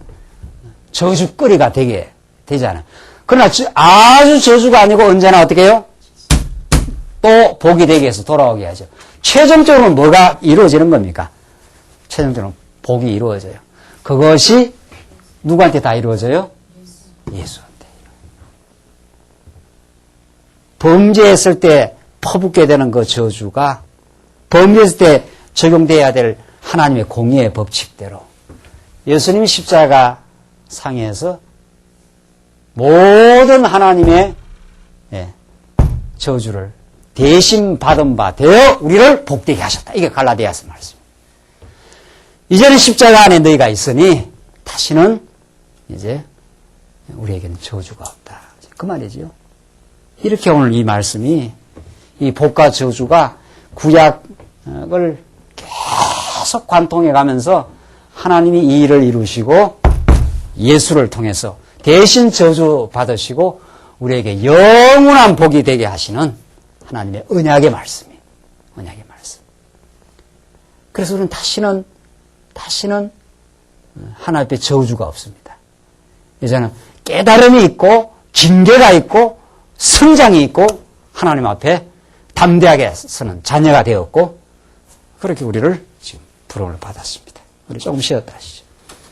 저주거리가 되게 되잖아요. 그러나 아주 저주가 아니고 언제나 어떻게 해요? 또 복이 되게 해서 돌아오게 하죠. 최종적으로는 뭐가 이루어지는 겁니까? 최종적으로는 복이 이루어져요. 그것이 누구한테 다 이루어져요? 예수한테. 범죄했을 때 퍼붓게 되는 그 저주가 범죄했을 때 적용돼야 될 하나님의 공의의 법칙대로 예수님이 십자가 상에서 모든 하나님의 저주를 대신 받은 바 되어 우리를 복되게 하셨다. 이게 갈라디아서 말씀입니다. 이제는 십자가 안에 너희가 있으니 다시는 이제 우리에게는 저주가 없다. 그 말이지요. 이렇게 오늘 이 말씀이 이 복과 저주가 구약을 계속 관통해 가면서 하나님이 이 일을 이루시고 예수를 통해서 대신 저주 받으시고 우리에게 영원한 복이 되게 하시는 하나님의 언약의 말씀이에요. 언약의 말씀. 그래서 우리는 다시는 하나님 앞에 저주가 없습니다. 이제는 깨달음이 있고 징계가 있고 성장이 있고 하나님 앞에 담대하게 서는 자녀가 되었고 그렇게 우리를 지금 부름을 받았습니다. 우리 조금 쉬었다 하시죠.